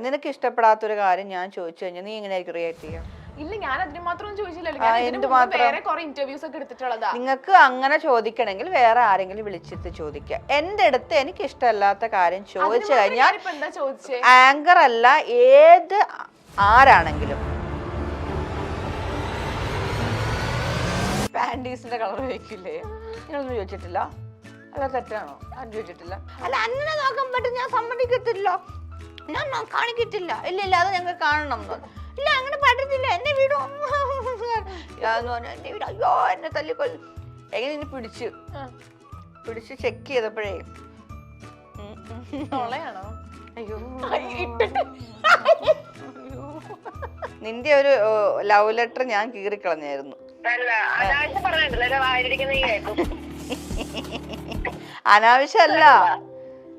നിനക്ക് ഇഷ്ടപ്പെടാത്തൊരു കാര്യം ഞാൻ ചോദിച്ചു കഴിഞ്ഞാൽ നീ എങ്ങനെ റിയാക്ട് ചെയ്യാം? ഇല്ല, ഞാൻ അതിന് മാത്രം ചോദിച്ചില്ലല്ലോ. ഞാൻ ഇതിന് മുമ്പ് വേറെ കുറെ ഇന്റർവ്യൂസ് ഒക്കെ എടുത്തിട്ടുള്ളതാ. നിങ്ങൾക്ക് അങ്ങനെ ചോദിക്കണമെങ്കിൽ വേറെ ആരെങ്കിലും വിളിച്ചിട്ട് ചോദിക്കുക. എന്റെ അടുത്ത് എനിക്ക് ഇഷ്ടമല്ലാത്ത കാര്യം ചോദിച്ചു കഴിഞ്ഞാൽ ആങ്കർ അല്ല, ഏത് ആരാണെങ്കിലും പാൻറ്റീസിന്റെ കളർ വയ്ക്കില്ലേ? നിങ്ങളൊന്നും ചോദിച്ചിട്ടില്ല? അല്ല തെറ്റാണോ? ഞാൻ ചോദിച്ചിട്ടില്ല. അല്ല അങ്ങനെ നോക്കാൻ പറ്റും, ഞാൻ സമ്മതിക്കത്തില്ല, ഞാൻ കാണിക്കത്തില്ല. ഇല്ല ഇല്ല, അത് ഞങ്ങൾ കാണണം. ഇല്ല അങ്ങനെ പറ്റത്തില്ല, എന്നെ വീട് എന്നെ വീട്, അയ്യോ എന്നെ തല്ലിക്കൊല്ലും. എങ്ങനെ ഇനി പിടിച്ച് ചെക്ക് ചെയ്തപ്പോഴേ അയ്യോ നിന്റെ ഒരു ലവ് ലെറ്റർ ഞാൻ കീറിക്കളഞ്ഞായിരുന്നു. അനാവശ്യമല്ല,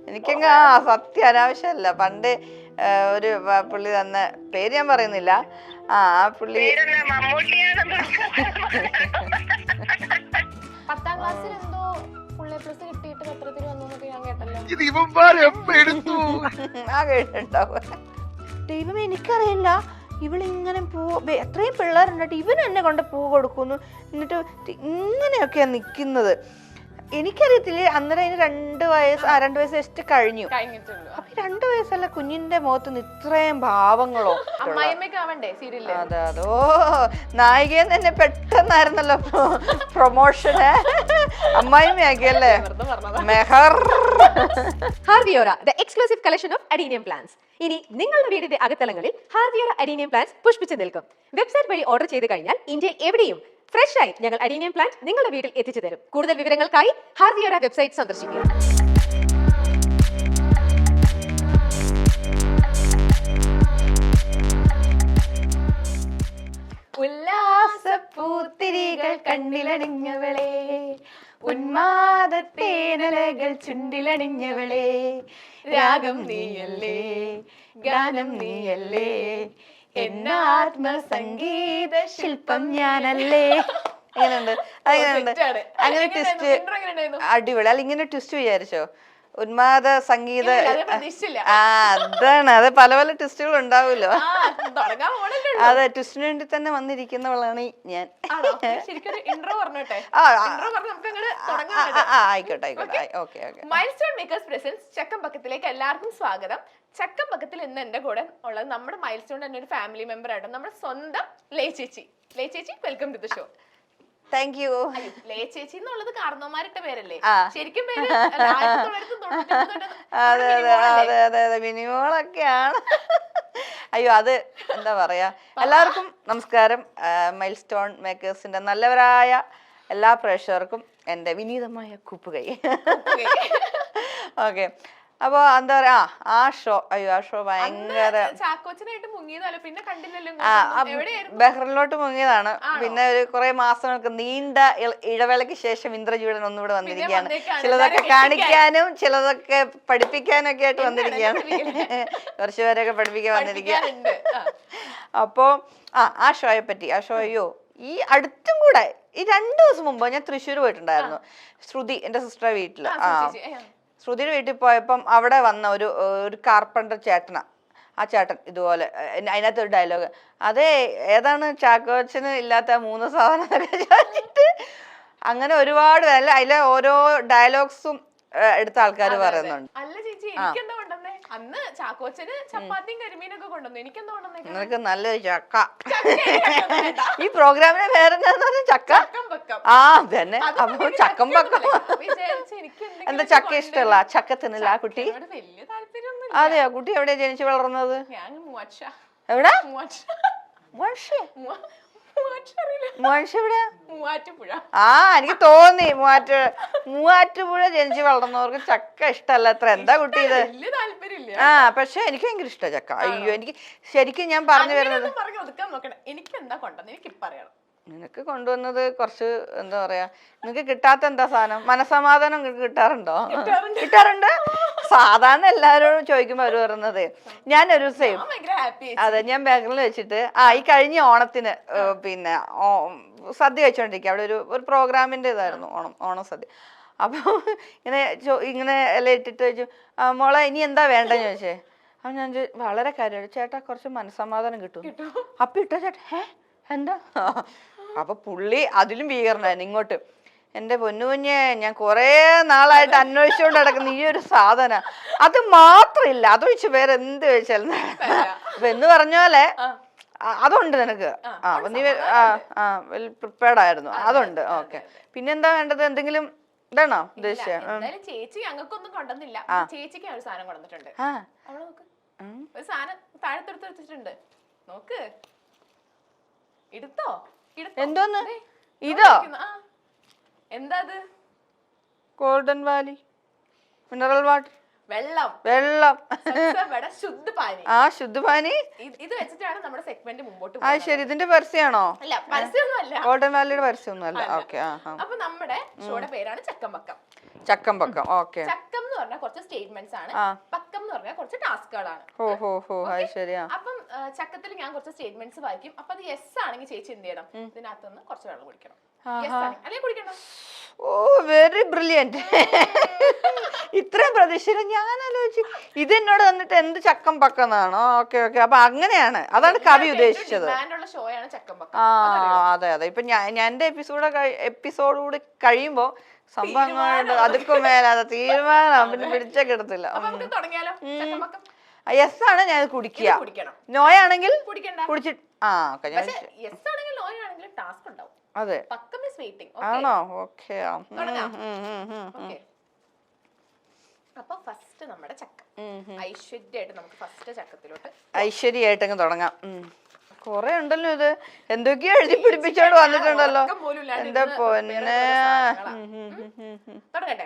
എനിക്കങ്ങ സത്യം അനാവശ്യമല്ല. പണ്ട് ഒരു പുള്ളി തന്ന പേര് ഞാൻ പറയുന്നില്ല. ആ പുള്ളി 10ാം ക്ലാസ്സിൽ എന്തോ ഫുൾ എ പ്ലസ് കിട്ടിയിട്ട് പത്രത്തിൽ വന്നു ഞാൻ കേട്ടല്ലോ. ആ കേട്ടിട്ടുണ്ടാവും. ദൈവമേ എനിക്കറിയില്ല, ഇവളിങ്ങനെ എത്രയും പിള്ളേരുണ്ടായിട്ട് ഇവനും എന്നെ കൊണ്ട് പൂ കൊടുക്കുന്നു, എന്നിട്ട് ഇങ്ങനെയൊക്കെയാ നിക്കുന്നത്. എനിക്കറിയത്തില്ല അന്നേരം അതിന് 2 വയസ്സ് ജസ്റ്റ് കഴിഞ്ഞു. അപ്പൊ 2 വയസ്സല്ല, കുഞ്ഞിന്റെ മുഖത്ത് ഇത്രയും ഭാവങ്ങളോ. അതെ അതോ നായികയെന്ന് തന്നെ പെട്ടെന്നായിരുന്നല്ലോ പ്രൊമോഷന്. അമ്മായിമ്മയാക്കിയല്ലേ മെഹർ. ഹാർവിയോറ, the exclusive collection of adenium plants. ഇനി നിങ്ങളുടെ വീടിന്റെ അകത്തളങ്ങളിൽ ഹാർവിയോറ അഡീനിയം പ്ലാന്റ്സ് പുഷ്പിച്ചു നിൽക്കും. വെബ്സൈറ്റ് വഴി ഓർഡർ ചെയ്ത് കഴിഞ്ഞാൽ ഇന്ത്യ എവിടെയും ഫ്രഷ് ആയി ഞങ്ങൾ അഡീനിയം പ്ലാന്റ് നിങ്ങളുടെ വീട്ടിൽ എത്തിച്ചു തരും. കൂടുതൽ വിവരങ്ങൾക്കായി ഹാർവിയോറ വെബ്സൈറ്റ് സന്ദർശിക്കുക. ഉല്ലാസപ്പൂത്തിരികൾ കണ്ണിലണിഞ്ഞവളെ, ഉന്മാദത്തേനലകൾ ചുണ്ടിലണിഞ്ഞവളെ, രാഗം നീയല്ലേ ഗാനം നീയല്ലേ, എന്നാത്മസംഗീത ശില്പം ഞാനല്ലേ. അങ്ങനെയുണ്ട്, അങ്ങനെയുണ്ട്. അങ്ങനെ ട്വിസ്റ്റ് അടിപൊളി. അല്ല ഇങ്ങനെ ട്വിസ്റ്റ് വിചാരിച്ചോ? ഉന്മാദ സംഗീത അതാണ്, അത് പല പല ട്വിസ്റ്റുകൾ ഉണ്ടാവുമല്ലോ. അതെ, ട്വിസ്റ്റിന് വേണ്ടി തന്നെ വന്നിരിക്കുന്നവളാണ് ഞാൻ. ആയിക്കോട്ടെ ആയിക്കോട്ടെ, okay okay. Milestone makers presents ചക്കമ്പക്കത്തിലേക്ക് എല്ലാവർക്കും സ്വാഗതം. ചക്കമ്പക്കത്തിൽ ഇന്ന് എന്റെ കൂടെ ഉള്ളത് നമ്മുടെ മൈൽസ്റ്റോൺ തന്നെ ഒരു ഫാമിലി മെമ്പർ ആയിട്ട് നമ്മുടെ സ്വന്തം ലേ ചേച്ചി. ലേ ചേച്ചി, welcome to the show. Thank you. ലേ ചേച്ചി എന്നുള്ളത് കാരണവന്മാരിട്ട പേരല്ലേ? ശരിക്കും പേര് അതെ അതെ അതെ അതെ അതെ മിനിമോളൊക്കെയാണ്. അയ്യോ അത് എന്താ പറയാ. എല്ലാവർക്കും നമസ്കാരം. മൈൽസ്റ്റോൺ മേക്കേഴ്സിന്റെ നല്ലവരായ എല്ലാ പ്രേക്ഷകർക്കും എന്റെ വിനീതമായ കൂപ്പുകൈ. ഓക്കെ, അപ്പൊ എന്താ പറയാ, ആ ഷോ ഭയങ്കര ബഹ്റിനിലോട്ട് മുങ്ങിയതാണ്. പിന്നെ ഒരു കുറെ മാസങ്ങൾക്ക് നീണ്ട ഇടവേളയ്ക്ക് ശേഷം ഇന്ദ്രജീവൻ ഒന്നുകൂടെ വന്നിരിക്കുകയാണ്. ചിലതൊക്കെ കാണിക്കാനും ചിലതൊക്കെ പഠിപ്പിക്കാനും ഒക്കെ ആയിട്ട് വന്നിരിക്കുകയാണ്. കുറച്ചു പേരൊക്കെ പഠിപ്പിക്കാൻ വന്നിരിക്കുകയാണ്. അപ്പോ ആ ഷോയെ പറ്റി, ആ ഷോ ഈ അടുത്തും കൂടെ ഈ 2 ദിവസം മുമ്പ് ഞാൻ തൃശ്ശൂർ പോയിട്ടുണ്ടായിരുന്നു. ശ്രുതി എന്റെ സിസ്റ്ററുടെ വീട്ടില്. ശ്രുതിയുടെ വീട്ടിൽ പോയപ്പം അവിടെ വന്ന ഒരു കാർപ്പൻ്റർ ചേട്ടനാ. ആ ചേട്ടൻ ഇതുപോലെ അതിനകത്ത് ഒരു ഡയലോഗ്, അതെ ഏതാണ് ചാക്കോച്ചന് ഇല്ലാത്ത 3 സാധനം ചോദിച്ചിട്ട് അങ്ങനെ ഒരുപാട് അതിലെ ഓരോ ഡയലോഗ്സും എടുത്ത ആൾക്കാർ പറയുന്നുണ്ട്. അന്ന് ചാക്കോച്ചന് ചപ്പാത്തിയും കരിമീനൊക്കെ കൊണ്ടുവന്നു. എനിക്കെന്താ കൊണ്ടുവന്നേ? നിനക്ക് നല്ലൊരു ചക്ക. ഈ പ്രോഗ്രാമിനെ പേരെന്താന്ന്? ചക്ക. ആ തന്നെ. അപ്പൊ ചക്കം പക്കം. എന്താ ചക്ക ഇഷ്ടമല്ല? ചക്ക തിന്നില്ല ആ കുട്ടി? അതെയോ? കുട്ടി എവിടെയാ ജനിച്ചു വളർന്നത്? എവിടെ? ആ എനിക്ക് തോന്നി മൂവാറ്റുപുഴ ജനിച്ചു വളർന്നവർക്ക് ചക്ക ഇഷ്ടമല്ല അത്ര. എന്താ കുട്ടി ഇത്? ആ പക്ഷെ എനിക്ക് ഭയങ്കര ഇഷ്ടമാണ് ചക്ക. അയ്യോ എനിക്ക് ശരിക്കും ഞാൻ പറഞ്ഞു വരുന്നത്, നിനക്ക് കൊണ്ടുവന്നത് കുറച്ച് എന്താ പറയാ, നിനക്ക് കിട്ടാത്ത എന്താ സാധനം? മനസമാധാനം കിട്ടാറുണ്ടോ? കിട്ടാറുണ്ട്. സാധാരണ എല്ലാവരോടും ചോദിക്കുമ്പോ അവര് പറയുന്നത്, ഞാനൊരു ദിവസം അതെ ഞാൻ ബാംഗ്ലൂരിൽ വെച്ചിട്ട് ഈ കഴിഞ്ഞ ഓണത്തിന് പിന്നെ സദ്യ കഴിച്ചോണ്ടിരിക്കുക. അവിടെ ഒരു പ്രോഗ്രാമിന്റെ ഇതായിരുന്നു, ഓണം സദ്യ. അപ്പൊ ഇങ്ങനെ ഇങ്ങനെ എല്ലാം ഇട്ടിട്ട് ചോദിച്ചു, മോളെ ഇനി എന്താ വേണ്ടെന്ന് ചോദിച്ചേ. അപ്പൊ ഞാൻ വളരെ കാര്യം ചേട്ടാ കുറച്ച് മനസ്സമാധാനം കിട്ടും. അപ്പൊ ഇട്ടോ ചേട്ടാ എന്താ? അപ്പൊ പുള്ളി അതിലും ഭീകരനായിരുന്നു ഇങ്ങോട്ട്. എന്റെ പൊന്നുകുഞ്ഞെ ഞാൻ കൊറേ നാളായിട്ട് അന്വേഷിച്ചുകൊണ്ട് നടക്കുന്ന ഈ ഒരു സാധന അത് മാത്രമില്ല, അത് വെച്ച് വേറെ എന്ത് ചോദിച്ചാലും അപ്പൊ എന്ന് പറഞ്ഞ പോലെ അതുണ്ട് നിനക്ക്. അപ്പൊ നീ വെൽ പ്രിപ്പയർഡ് ആയിരുന്നു. അതുണ്ട്. ഓക്കെ, പിന്നെന്താ വേണ്ടത്? എന്തെങ്കിലും ഇതാണോ ഉദ്ദേശിച്ചത്? ചേച്ചി ഞങ്ങൾക്കൊന്നും കൊണ്ടുവന്നില്ല. ചേച്ചിക്ക് ഒരു സാധനം കൊണ്ടുവന്നിട്ടുണ്ട്. അവള് നോക്ക്, ഒരു സാധനം താഴത്തെടുത്ത് വെച്ചിട്ടുണ്ട്. നോക്ക്, എടുത്തോ? എന്തോന്ന് ഇതോ? എന്താ? ഗോൾഡൻ വാലി മിനറൽ വാട്ടർ, വെള്ളം. ശുദ്ധപാനി. ശുദ്ധപാനി. ഇത് വെച്ചിട്ടാണ് നമ്മുടെ സെഗ്മെന്റ് മുമ്പോട്ട് ആ ശരി, ഇതിന്റെ പരസ്യമാണോ? അല്ല, പരസ്യമൊന്നുമല്ല. ഗോൾഡൻ വാലിയുടെ പരസ്യമൊന്നും അല്ല. ഓക്കെ. അപ്പൊ നമ്മുടെ ഷോയുടെ പേരാണ് ചക്കംപക്കം. ചക്കംപക്കം. ഓക്കെ. ചക്കം എന്ന് പറഞ്ഞാൽ കുറച്ച് സ്റ്റേറ്റ്മെന്റ്സ് ആണ്, പക്കം എന്ന് പറഞ്ഞാൽ കുറച്ച് ടാസ്കുകളാണ്. അപ്പം ചക്കത്തിൽ ഞാൻ കുറച്ച് സ്റ്റേറ്റ്മെന്റ്സ് വായിക്കും. അപ്പൊ അത് യെസ് ആണെങ്കിൽ ചേച്ചി എന്ത് ചെയ്യണം? ഇതിനകത്തുനിന്ന് കുറച്ച് വെള്ളം കുടിക്കണം. അല്ലെങ്കിൽ കുടിക്കണം. ഓ, വെരി ബ്രില്യന്റ്. ഇത്രയും പ്രതീക്ഷയില്ല. ഞാൻ ആലോചിച്ചു ഇത് എന്നോട് തന്നിട്ട് എന്ത് ചക്കം പക്കന്നാണോ? ഓക്കെ ഓക്കെ, അപ്പൊ അങ്ങനെയാണ്, അതാണ് കവി ഉദ്ദേശിച്ചത്. അതെ അതെ. ഇപ്പൊ ഞാൻ എന്റെ എപ്പിസോഡ് കഴിയുമ്പോ സംഭവം അതുക്കും മേലെ തീരുമാനം പിന്നെ പിടിച്ചേ കിടത്തില്ല. യെസ് ആണ് ഞാൻ കുടിക്കുക, നോയാണെങ്കിൽ കുടിച്ചിട്ട് അതെ ആണോ? ഓക്കെ. അപ്പൊ ഫസ്റ്റ് നമ്മുടെ ചക്ക ഐശ്വര്യമായിട്ട് നമുക്ക് ഫസ്റ്റ് ചക്കത്തിലോട്ട് ഐശ്വര്യമായിട്ടങ്ങ് തുടങ്ങാം. കൊറേ ഉണ്ടല്ലോ, ഇത് എന്തൊക്കെയോ എഴുതി പിടിപ്പിച്ചോണ്ട് വന്നിട്ടുണ്ടല്ലോ. എന്താ പൊന്നെ. തുടങ്ങട്ടെ.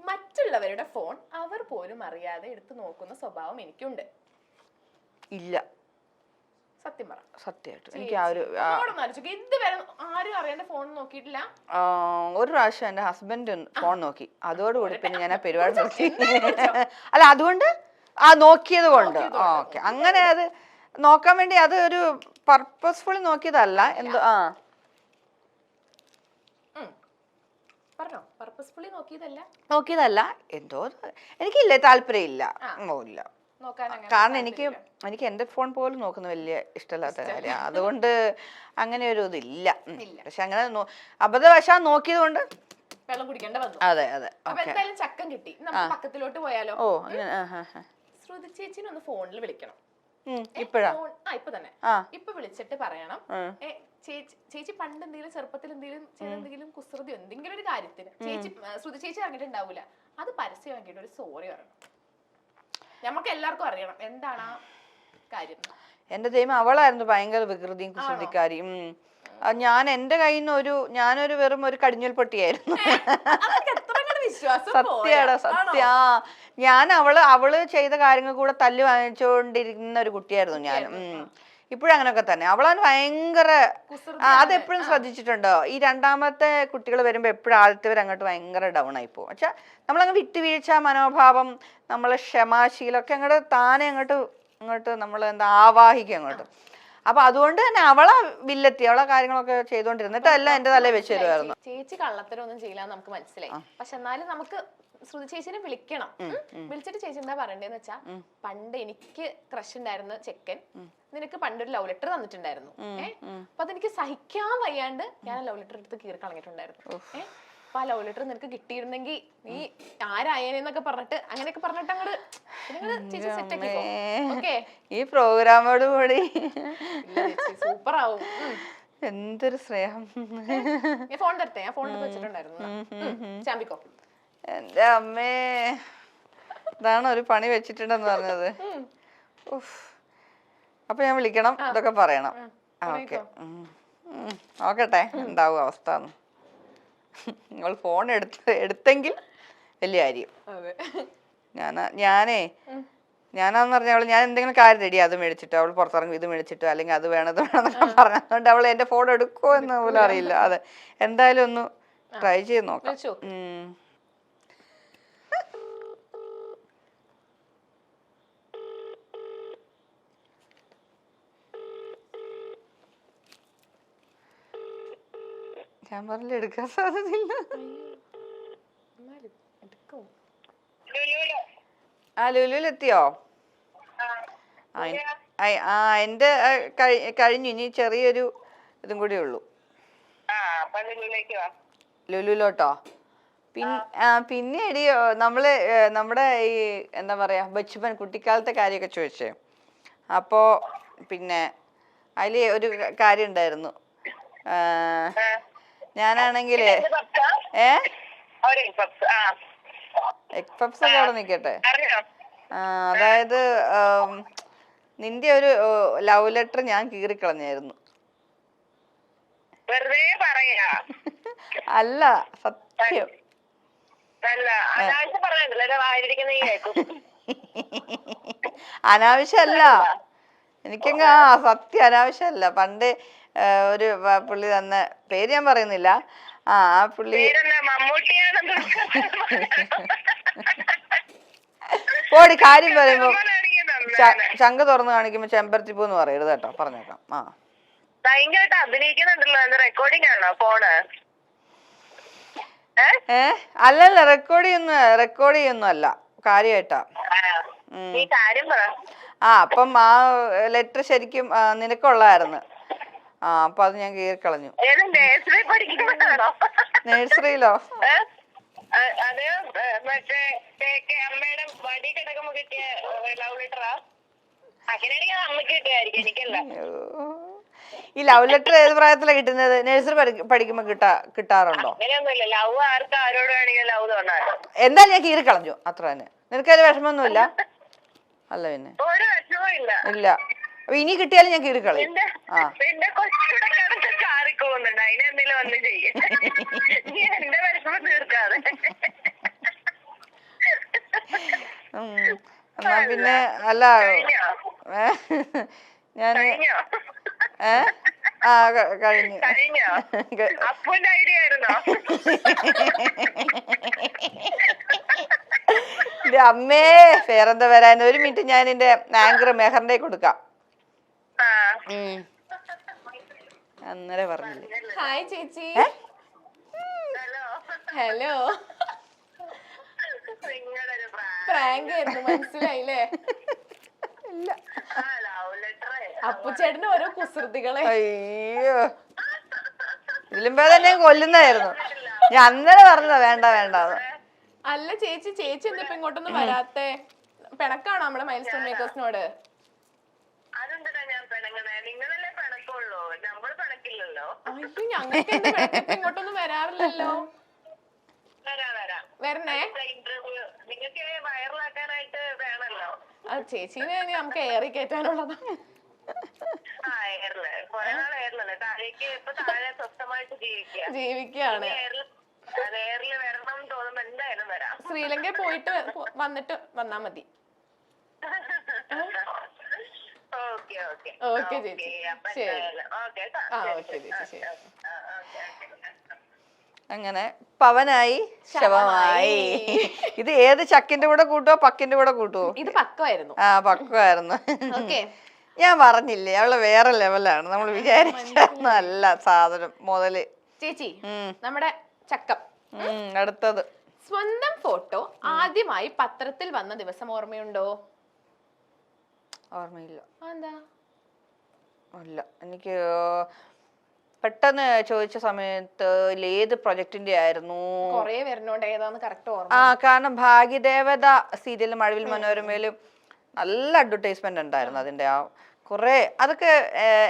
മറ്റുള്ളവരുടെ ഫോൺ അവർ പോലും അറിയാതെ എടുത്തു നോക്കുന്ന സ്വഭാവം എനിക്കുണ്ട്. ഇല്ല, സത്യം പറ. സത്യമായിട്ട് എനിക്ക് ആ ഒരു ഇതുവരെ ആരും അറിയാണ്ട് ഫോൺ നോക്കിയിട്ടില്ല. ഒരു പ്രാവശ്യം എന്റെ ഹസ്ബൻഡ് ഫോൺ നോക്കി, അതോടുകൂടി പിന്നെ ഞാൻ ആ പരിപാടി നിർത്തി. അല്ല, അതുകൊണ്ട് നോക്കിയത് കൊണ്ട്. ഓക്കെ, അങ്ങനെ അത് നോക്കാൻ വേണ്ടി അത് ഒരു പർപ്പസ്ഫുള്ളി നോക്കിയതല്ല. എന്തോ നോക്കിയതല്ല, എന്തോ എനിക്കില്ലേ താല്പര്യം ഇല്ല. ഇല്ല, കാരണം എനിക്ക് എന്റെ ഫോൺ പോലും നോക്കുന്ന വലിയ ഇഷ്ടമില്ലാത്ത കാര്യം, അതുകൊണ്ട് അങ്ങനെ ഒരു ഇതില്ല. പക്ഷെ അങ്ങനെ അബദ്ധവശാ നോക്കിയത് കൊണ്ട് വെള്ളം കുടിക്കേണ്ട വന്നു. അതെ അതെ. എന്തായാലും ചക്കം കിട്ടി, നമുക്ക് പക്കത്തിലോട്ട് പോയാലോ? ഓ, ശ്രുതി ചേച്ചിനെ ഒന്ന് ഫോണിൽ വിളിക്കണം. ഇപ്പഴാ? ഇപ്പൊ തന്നെ. ഇപ്പൊ വിളിച്ചിട്ട് പറയണം, ചേച്ചി പണ്ട് എന്തെങ്കിലും ചെറുപ്പത്തിൽ എന്തെങ്കിലും കുസൃതി എന്തെങ്കിലും ഒരു കാര്യത്തിന് ചേച്ചി ശ്രുതി ചേച്ചി അറിഞ്ഞിട്ടുണ്ടാവൂല, അത് പരസ്യമാക്കിയിട്ട് ഒരു സോറി പറയണം. നമുക്ക് എല്ലാവർക്കും അറിയണം എന്താണ് ആ കാര്യം. എന്റെ ദൈവം, അവളായിരുന്നു ഭയങ്കര വികൃതിയും കുസൃതിക്കാരിയും. ഞാൻ എന്റെ കയ്യിൽ നിന്ന് ഞാനൊരു വെറും ഒരു കടിഞ്ഞൂൽ പൊട്ടിയായിരുന്നു. സത്യടാ, സത്യ. ഞാൻ അവള് ചെയ്ത കാര്യങ്ങൾ കൂടെ തല്ല് വാങ്ങിച്ചുകൊണ്ടിരിക്കുന്ന ഒരു കുട്ടിയായിരുന്നു ഞാൻ. ഇപ്പോഴും അങ്ങനെയൊക്കെ തന്നെ. അവളാണ് ഭയങ്കര, അതെപ്പോഴും ശ്രദ്ധിച്ചിട്ടുണ്ടോ? ഈ രണ്ടാമത്തെ കുട്ടികൾ വരുമ്പോ എപ്പോഴും ആദ്യത്തെ അങ്ങോട്ട് ഭയങ്കര ഡൗൺ ആയി പോകും. പക്ഷെ നമ്മളങ്ങ് വിട്ടുവീഴ്ച മനോഭാവം, നമ്മളെ ക്ഷമാശീലമൊക്കെ അങ്ങോട്ട് താനെ അങ്ങോട്ട് നമ്മൾ എന്താ ആവാഹിക്കും അങ്ങോട്ട്. അപ്പൊ അതുകൊണ്ട് തന്നെ അവളെ വില്ലെത്തി, അവളെ കാര്യങ്ങളൊക്കെ ചെയ്തോണ്ടിരുന്നിട്ട് എല്ലാം എന്റെ തലയിൽ വെച്ച് തരുമായിരുന്നു. ചേച്ചി കള്ളത്തരൊന്നും ചെയ്യില്ല നമുക്ക് മനസ്സിലായി. പക്ഷെ എന്നാലും നമുക്ക് ശ്രുതി ചേച്ചിനെ വിളിക്കണം. വിളിച്ചിട്ട് ചേച്ചി എന്താ പറയണ്ടേന്ന് വെച്ചാ, പണ്ട് എനിക്ക് ക്രഷ് ഉണ്ടായിരുന്ന ചെക്കൻ നിനക്ക് പണ്ടൊരു ലവ് ലെറ്റർ തന്നിട്ടുണ്ടായിരുന്നു. അപ്പൊ അതെനിക്ക് സഹിക്കാൻ വയ്യാണ്ട് ഞാൻ ലവ് ലെറ്റർ എടുത്ത് കീറി കളഞ്ഞിട്ടുണ്ടായിരുന്നു. അപ്പൊ ആ ലവ് ലെറ്റർ നിനക്ക് കിട്ടിയിരുന്നെങ്കിൽ നീ ആരായേനെന്നൊക്കെ പറഞ്ഞിട്ട് അങ്ങനെയൊക്കെ പറഞ്ഞിട്ട് അങ്ങോട്ട് ചേച്ചി സെറ്റ് ആക്കി. ഈ പ്രോഗ്രാമോട് കൂടി സൂപ്പർ ആവും. എന്തൊരു സ്നേഹം. ഫോൺ തരട്ടെ? ഞാൻ ഫോൺ വെച്ചിട്ടുണ്ടായിരുന്നു. ചാമ്പിക്കോ. എന്റെ അമ്മേ, ഇതാണ് ഒരു പണി വെച്ചിട്ടുണ്ടെന്ന് പറഞ്ഞത്. അപ്പൊ ഞാൻ വിളിക്കണം, ഇതൊക്കെ പറയണം. ഓക്കെ, നോക്കട്ടെ എന്താവും അവസ്ഥ. നിങ്ങൾ ഫോൺ എടുത്തെങ്കിൽ വലിയ കാര്യം. ഞാനാന്ന് പറഞ്ഞ ഞാൻ എന്തെങ്കിലും കാര്യം റെഡി അത് മേടിച്ചിട്ടോ, അവൾ പുറത്തിറങ്ങും ഇത് മേടിച്ചിട്ടോ, അല്ലെങ്കിൽ അത് വേണം ഇത് വേണമെന്നൊക്കെ പറഞ്ഞതുകൊണ്ട് അവൾ എന്റെ ഫോൺ എടുക്കുമോ എന്ന് പോലും അറിയില്ല. അതെ, എന്തായാലും ഒന്ന് ട്രൈ ചെയ്ത് നോക്കാം. ഞാൻ പറഞ്ഞില്ല എടുക്കാൻ സാധ്യതയില്ല. ലുലുവിൽ എത്തിയോ? എന്റെ കഴിഞ്ഞു, ഇനി ചെറിയൊരു ഇതും കൂടി ഉള്ളൂ. ലുലുലോട്ടോ? പിന്നെ എടി നമ്മള് നമ്മുടെ ഈ എന്താ പറയാ ബച്ചുപ്പൻ കുട്ടിക്കാലത്തെ കാര്യമൊക്കെ ചോദിച്ചേ. അപ്പോ പിന്നെ അതില് ഒരു കാര്യം ഉണ്ടായിരുന്നു. ഞാനാണെങ്കില് എഗ് പപ്സ് ഒക്കെ അവിടെ നിക്കട്ടെ. അതായത് നിന്റെ ഒരു ലവ് ലെറ്റർ ഞാൻ കീറിക്കളഞ്ഞായിരുന്നു. അല്ല, സത്യം. അനാവശ്യമല്ല, എനിക്കങ്ങ് സത്യം അനാവശ്യമല്ല. പണ്ട് ഒരു പുള്ളി തന്ന പേര് ഞാൻ പറയുന്നില്ല. ആ പുള്ളി ഓടി കാര്യം പറയുമ്പോ ശങ്ക തുറന്ന് കാണിക്കുമ്പോ ചെമ്പരത്തി പൂന്ന് പറയരുത് കേട്ടോ, പറഞ്ഞേക്കാം. ഭയങ്കരമായിട്ട് അഭിനയിക്കുന്നുണ്ടല്ലോ. റെക്കോർഡിംഗ് ആണോ ഫോണ്? അല്ലല്ല, റെക്കോർഡ് ചെയ്യൊന്നും അല്ല, കാര്യമായിട്ടാ. അപ്പം ആ ലെറ്റർ ശരിക്കും നിനക്കുള്ളായിരുന്നു. അപ്പൊ അത് ഞാൻ കീറിക്കളഞ്ഞു. നഴ്സറിയിലോ? ഈ ലവ് ലെറ്റർ ഏത് പ്രായത്തിലാണ് കിട്ടുന്നത്? നഴ്സറി പഠിക്കുമ്പോ കിട്ടാറുണ്ടോ? എന്തായാലും ഞാൻ കീറിക്കളഞ്ഞു, അത്ര തന്നെ. നിനക്കതിൽ വിഷമൊന്നുമില്ല? അല്ല പിന്നെ ഇല്ല. അപ്പൊ ഇനി കിട്ടിയാലും ഞാൻ കീറിക്കളയും. എന്നാ പിന്നെ അല്ല ഞാൻ കഴിഞ്ഞു. അമ്മേ വേറെന്താ വരാൻ? ഒരു മിനിറ്റ്, ഞാൻ എന്റെ ആങ്കർ മെഹറിന്റെ കൊടുക്കാം. അന്നേരം പറഞ്ഞില്ലേ. ഹായ് ചേച്ചി. ഹലോ. പ്രാങ്ക് ആയിരുന്നു, മനസ്സിലായില്ലേ? അപ്പുച്ചേട്ടന് ഓരോ കുസൃതികളെ. അയ്യോ, ഇതിലുമ്പോ തന്നെ കൊല്ലുന്നായിരുന്നു. ഞാൻ അന്നേരം പറഞ്ഞതാ വേണ്ട വേണ്ട. അല്ല ചേച്ചി എന്താ ഇപ്പൊ ഇങ്ങോട്ടൊന്നും വരാത്തെ? പിണക്കാണോ നമ്മളെ മൈൽ സ്റ്റോൺ മേക്കേഴ്സിനോട്? അയ്യോ, ഞങ്ങൾക്ക് ഇങ്ങോട്ടൊന്നും വരാറില്ലല്ലോ. വരണേ. ചേച്ചീനെ നമുക്ക് ഏറി കയറ്റാനുള്ളതാ. ജീവിക്കാണ്. ശ്രീലങ്ക പോയിട്ട് വന്നിട്ട് വന്നാ മതി. ഓക്കെ ചേച്ചി, ശരി. ഓക്കെ ചേച്ചി, ശരി. അങ്ങനെ പവനായി ശവമായി. ഇത് ഏത് ചക്കിന്റെ കൂടെ കൂട്ടുവോ പക്കിന്റെ കൂടെ കൂട്ടുവോ? ഇത് പക്കമായിരുന്നു. പക്കമായിരുന്നു. ഞാൻ പറഞ്ഞില്ലേ, അവള് വേറെ ലെവലാണ്. നമ്മൾ വിചാരിച്ചല്ല സാധനം മുതല്. ചേച്ചി, നമ്മുടെ ചക്കം അടുത്തത്. സ്വന്തം ഫോട്ടോ ആദ്യമായി പത്രത്തിൽ വന്ന ദിവസം ഓർമ്മയുണ്ടോ? ഓർമ്മയില്ല. എന്താ? ഇല്ല, എനിക്ക് പെട്ടെന്ന് ചോദിച്ച സമയത്ത് ഏത് പ്രൊജക്ടിന്റെ ആയിരുന്നു? കൊറേ വരുന്നോണ്ട് ഏതാന്ന് കറക്റ്റ് ഓർമ്മ. കാരണം ഭാഗ്യദേവത സീരിയലും മഴവിൽ മനോരമയിലും നല്ല അഡ്വർടൈസ്മെന്റ് ഉണ്ടായിരുന്നു അതിന്റെ. കുറെ അതൊക്കെ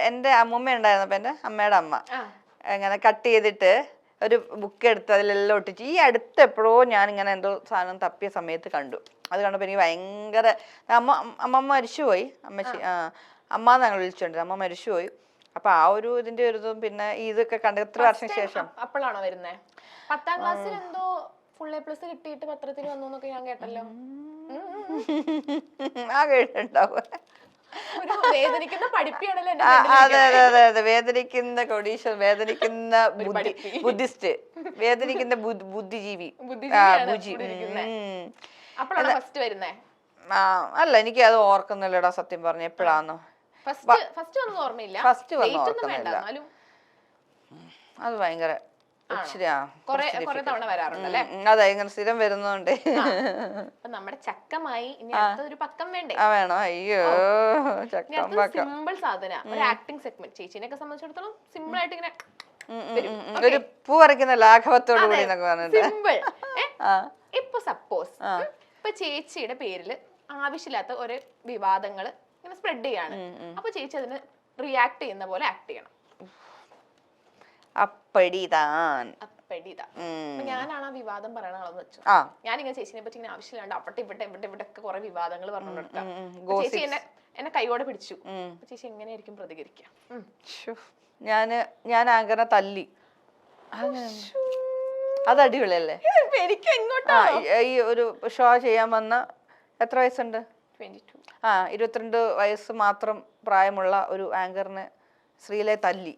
എന്റെ അമ്മൂമ്മ ഉണ്ടായിരുന്നപ്പോ, എന്റെ അമ്മയുടെ അമ്മ ഇങ്ങനെ കട്ട് ചെയ്തിട്ട് ഒരു ബുക്ക് എടുത്ത് അതിലെല്ലാം ഒട്ടിച്ച്. ഈ അടുത്ത് എപ്പോഴോ ഞാൻ ഇങ്ങനെ എന്തോ സാധനം തപ്പിയ സമയത്ത് കണ്ടു. അത് കണ്ടപ്പോ എനിക്ക് ഭയങ്കര അമ്മ മരിച്ചുപോയി. അമ്മച്ചി അമ്മ ഞങ്ങൾ വിളിച്ചോണ്ട്. അമ്മ മരിച്ചുപോയി. അപ്പൊ ആ ഒരു ഇതിന്റെ ഒരു ഇതും പിന്നെ ഇതൊക്കെ കണ്ട എത്ര വർഷം ശേഷം. അപ്പോഴാണോ വരുന്നേ? 10ാം ക്ലാസ്സിൽ എന്തോ ഫുൾ A+ കിട്ടിയിട്ട് പത്രത്തിൽ വന്നു എന്നൊക്കെ ഞാൻ കേട്ടല്ലോ. ആ കേട്ടുണ്ടാവും. വേദനിക്കുന്ന പഠിപ്പിയാണല്ലോ. അതെ അതെ അതെ അതെ, വേദനിക്കുന്ന കൊടീശ്വർ, വേദനിക്കുന്ന ബുദ്ധിസ്റ്റ്, വേദനിക്കുന്ന ബുദ്ധിജീവി. അല്ല, എനിക്ക് അത് ഓർക്കുന്നില്ലടാ സത്യം പറഞ്ഞ. എപ്പോഴാന്നോ ഫസ്റ്റ് വന്ന് ഓർക്കുന്നില്ല. അത് ഭയങ്കര ഇച്ചിരി കൊറേ തവണ വരാറുണ്ടല്ലേ? അതെ, ഇങ്ങനെ സ്ഥിരം വരുന്നോണ്ട്. അപ്പൊ നമ്മുടെ ചക്കമായി ഇനി അടുത്തൊരു പക്കം വേണ്ടേ? വേണോ? അയ്യോ, ചക്കം പക്കം സിമ്പിൾ സാധന, ഒരു ആക്ടിങ് സെഗ്മെന്റ്. ചേച്ചിനെയൊക്കെ സംബന്ധിച്ചിടത്തോളം സിമ്പിൾ ആയിട്ട് ഇങ്ങനെ ഒരു പൂ പറിക്കുന്ന ലാഘവത്തോടു കൂടി എന്നൊക്കെ പറഞ്ഞിട്ട് സിമ്പിൾ. ഇപ്പൊ സപ്പോസ് ഇപ്പൊ ചേച്ചിയുടെ പേരില് ആവശ്യമില്ലാത്ത ഒരു വിവാദങ്ങള് ഇങ്ങനെ സ്പ്രെഡ് ചെയ്യാണ്. അപ്പൊ ചേച്ചി അതിന് റിയാക്ട് ചെയ്യുന്ന പോലെ ആക്ട് ചെയ്യണം. അപ്പടിതാൻ ഞാനാണ് ആ വിവാദം പറയണ ആളെന്ന് വെച്ചു. ഞാനിങ്ങനെ ചേച്ചിനെ പറ്റി ഇങ്ങനെ ആവശ്യമില്ലാണ്ട് അവിടെ ഇവിടെ ഒക്കെ കുറെ വിവാദങ്ങൾ പറഞ്ഞുകൊടുക്കാം. ചേച്ചി എന്നെ കൈയോടെ പിടിച്ചു. ചേച്ചി എങ്ങനെയായിരിക്കും പ്രതികരിക്കുക? ഞാൻ അങ്ങനെ തല്ലി. അത് അടിപൊളിയല്ലേ? ഈ ഒരു ഷോ ചെയ്യാൻ വന്ന എത്ര വയസ്സുണ്ട്? 22 വയസ്സ് മാത്രം പ്രായമുള്ള ഒരു ആങ്കറിനെ ശ്രീലെ തല്ലി.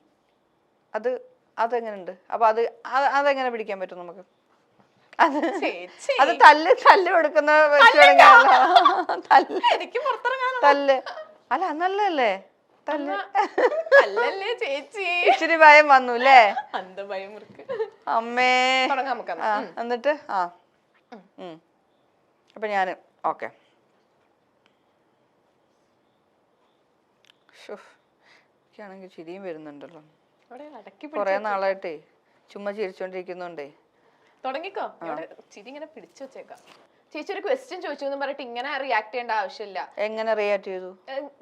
അതെങ്ങനെയുണ്ട്? അപ്പൊ അതെങ്ങനെ പിടിക്കാൻ പറ്റും നമുക്ക്? അത് തല്ല് കൊടുക്കുന്ന തല്ല് അല്ല, നല്ലല്ലേ തല്ല്? ഇച്ചിരി ഭയം വന്നു അല്ലേ? അമ്മേ. എന്നിട്ട് അപ്പൊ ഞാന് ഓക്കെ. എനിക്കാണെങ്കിൽ ചിരിയും വരുന്നുണ്ടല്ലോ. കൊറേ നാളായിട്ടേ ചുമ്മാ ചിരിച്ചോണ്ടിരിക്കുന്നുണ്ടേ. തുടങ്ങിക്കോ. ചിരി ഇങ്ങനെ പിടിച്ചു വെച്ചേക്കാം. ചേച്ചി ഒരു ക്വസ്റ്റ്യൻ ചോദിച്ചു എന്ന് പറഞ്ഞിട്ട് ഇങ്ങനെ റിയാക്ട് ചെയ്യേണ്ട ആവശ്യമില്ല. എങ്ങനെ റിയാക്ട് ചെയ്തു?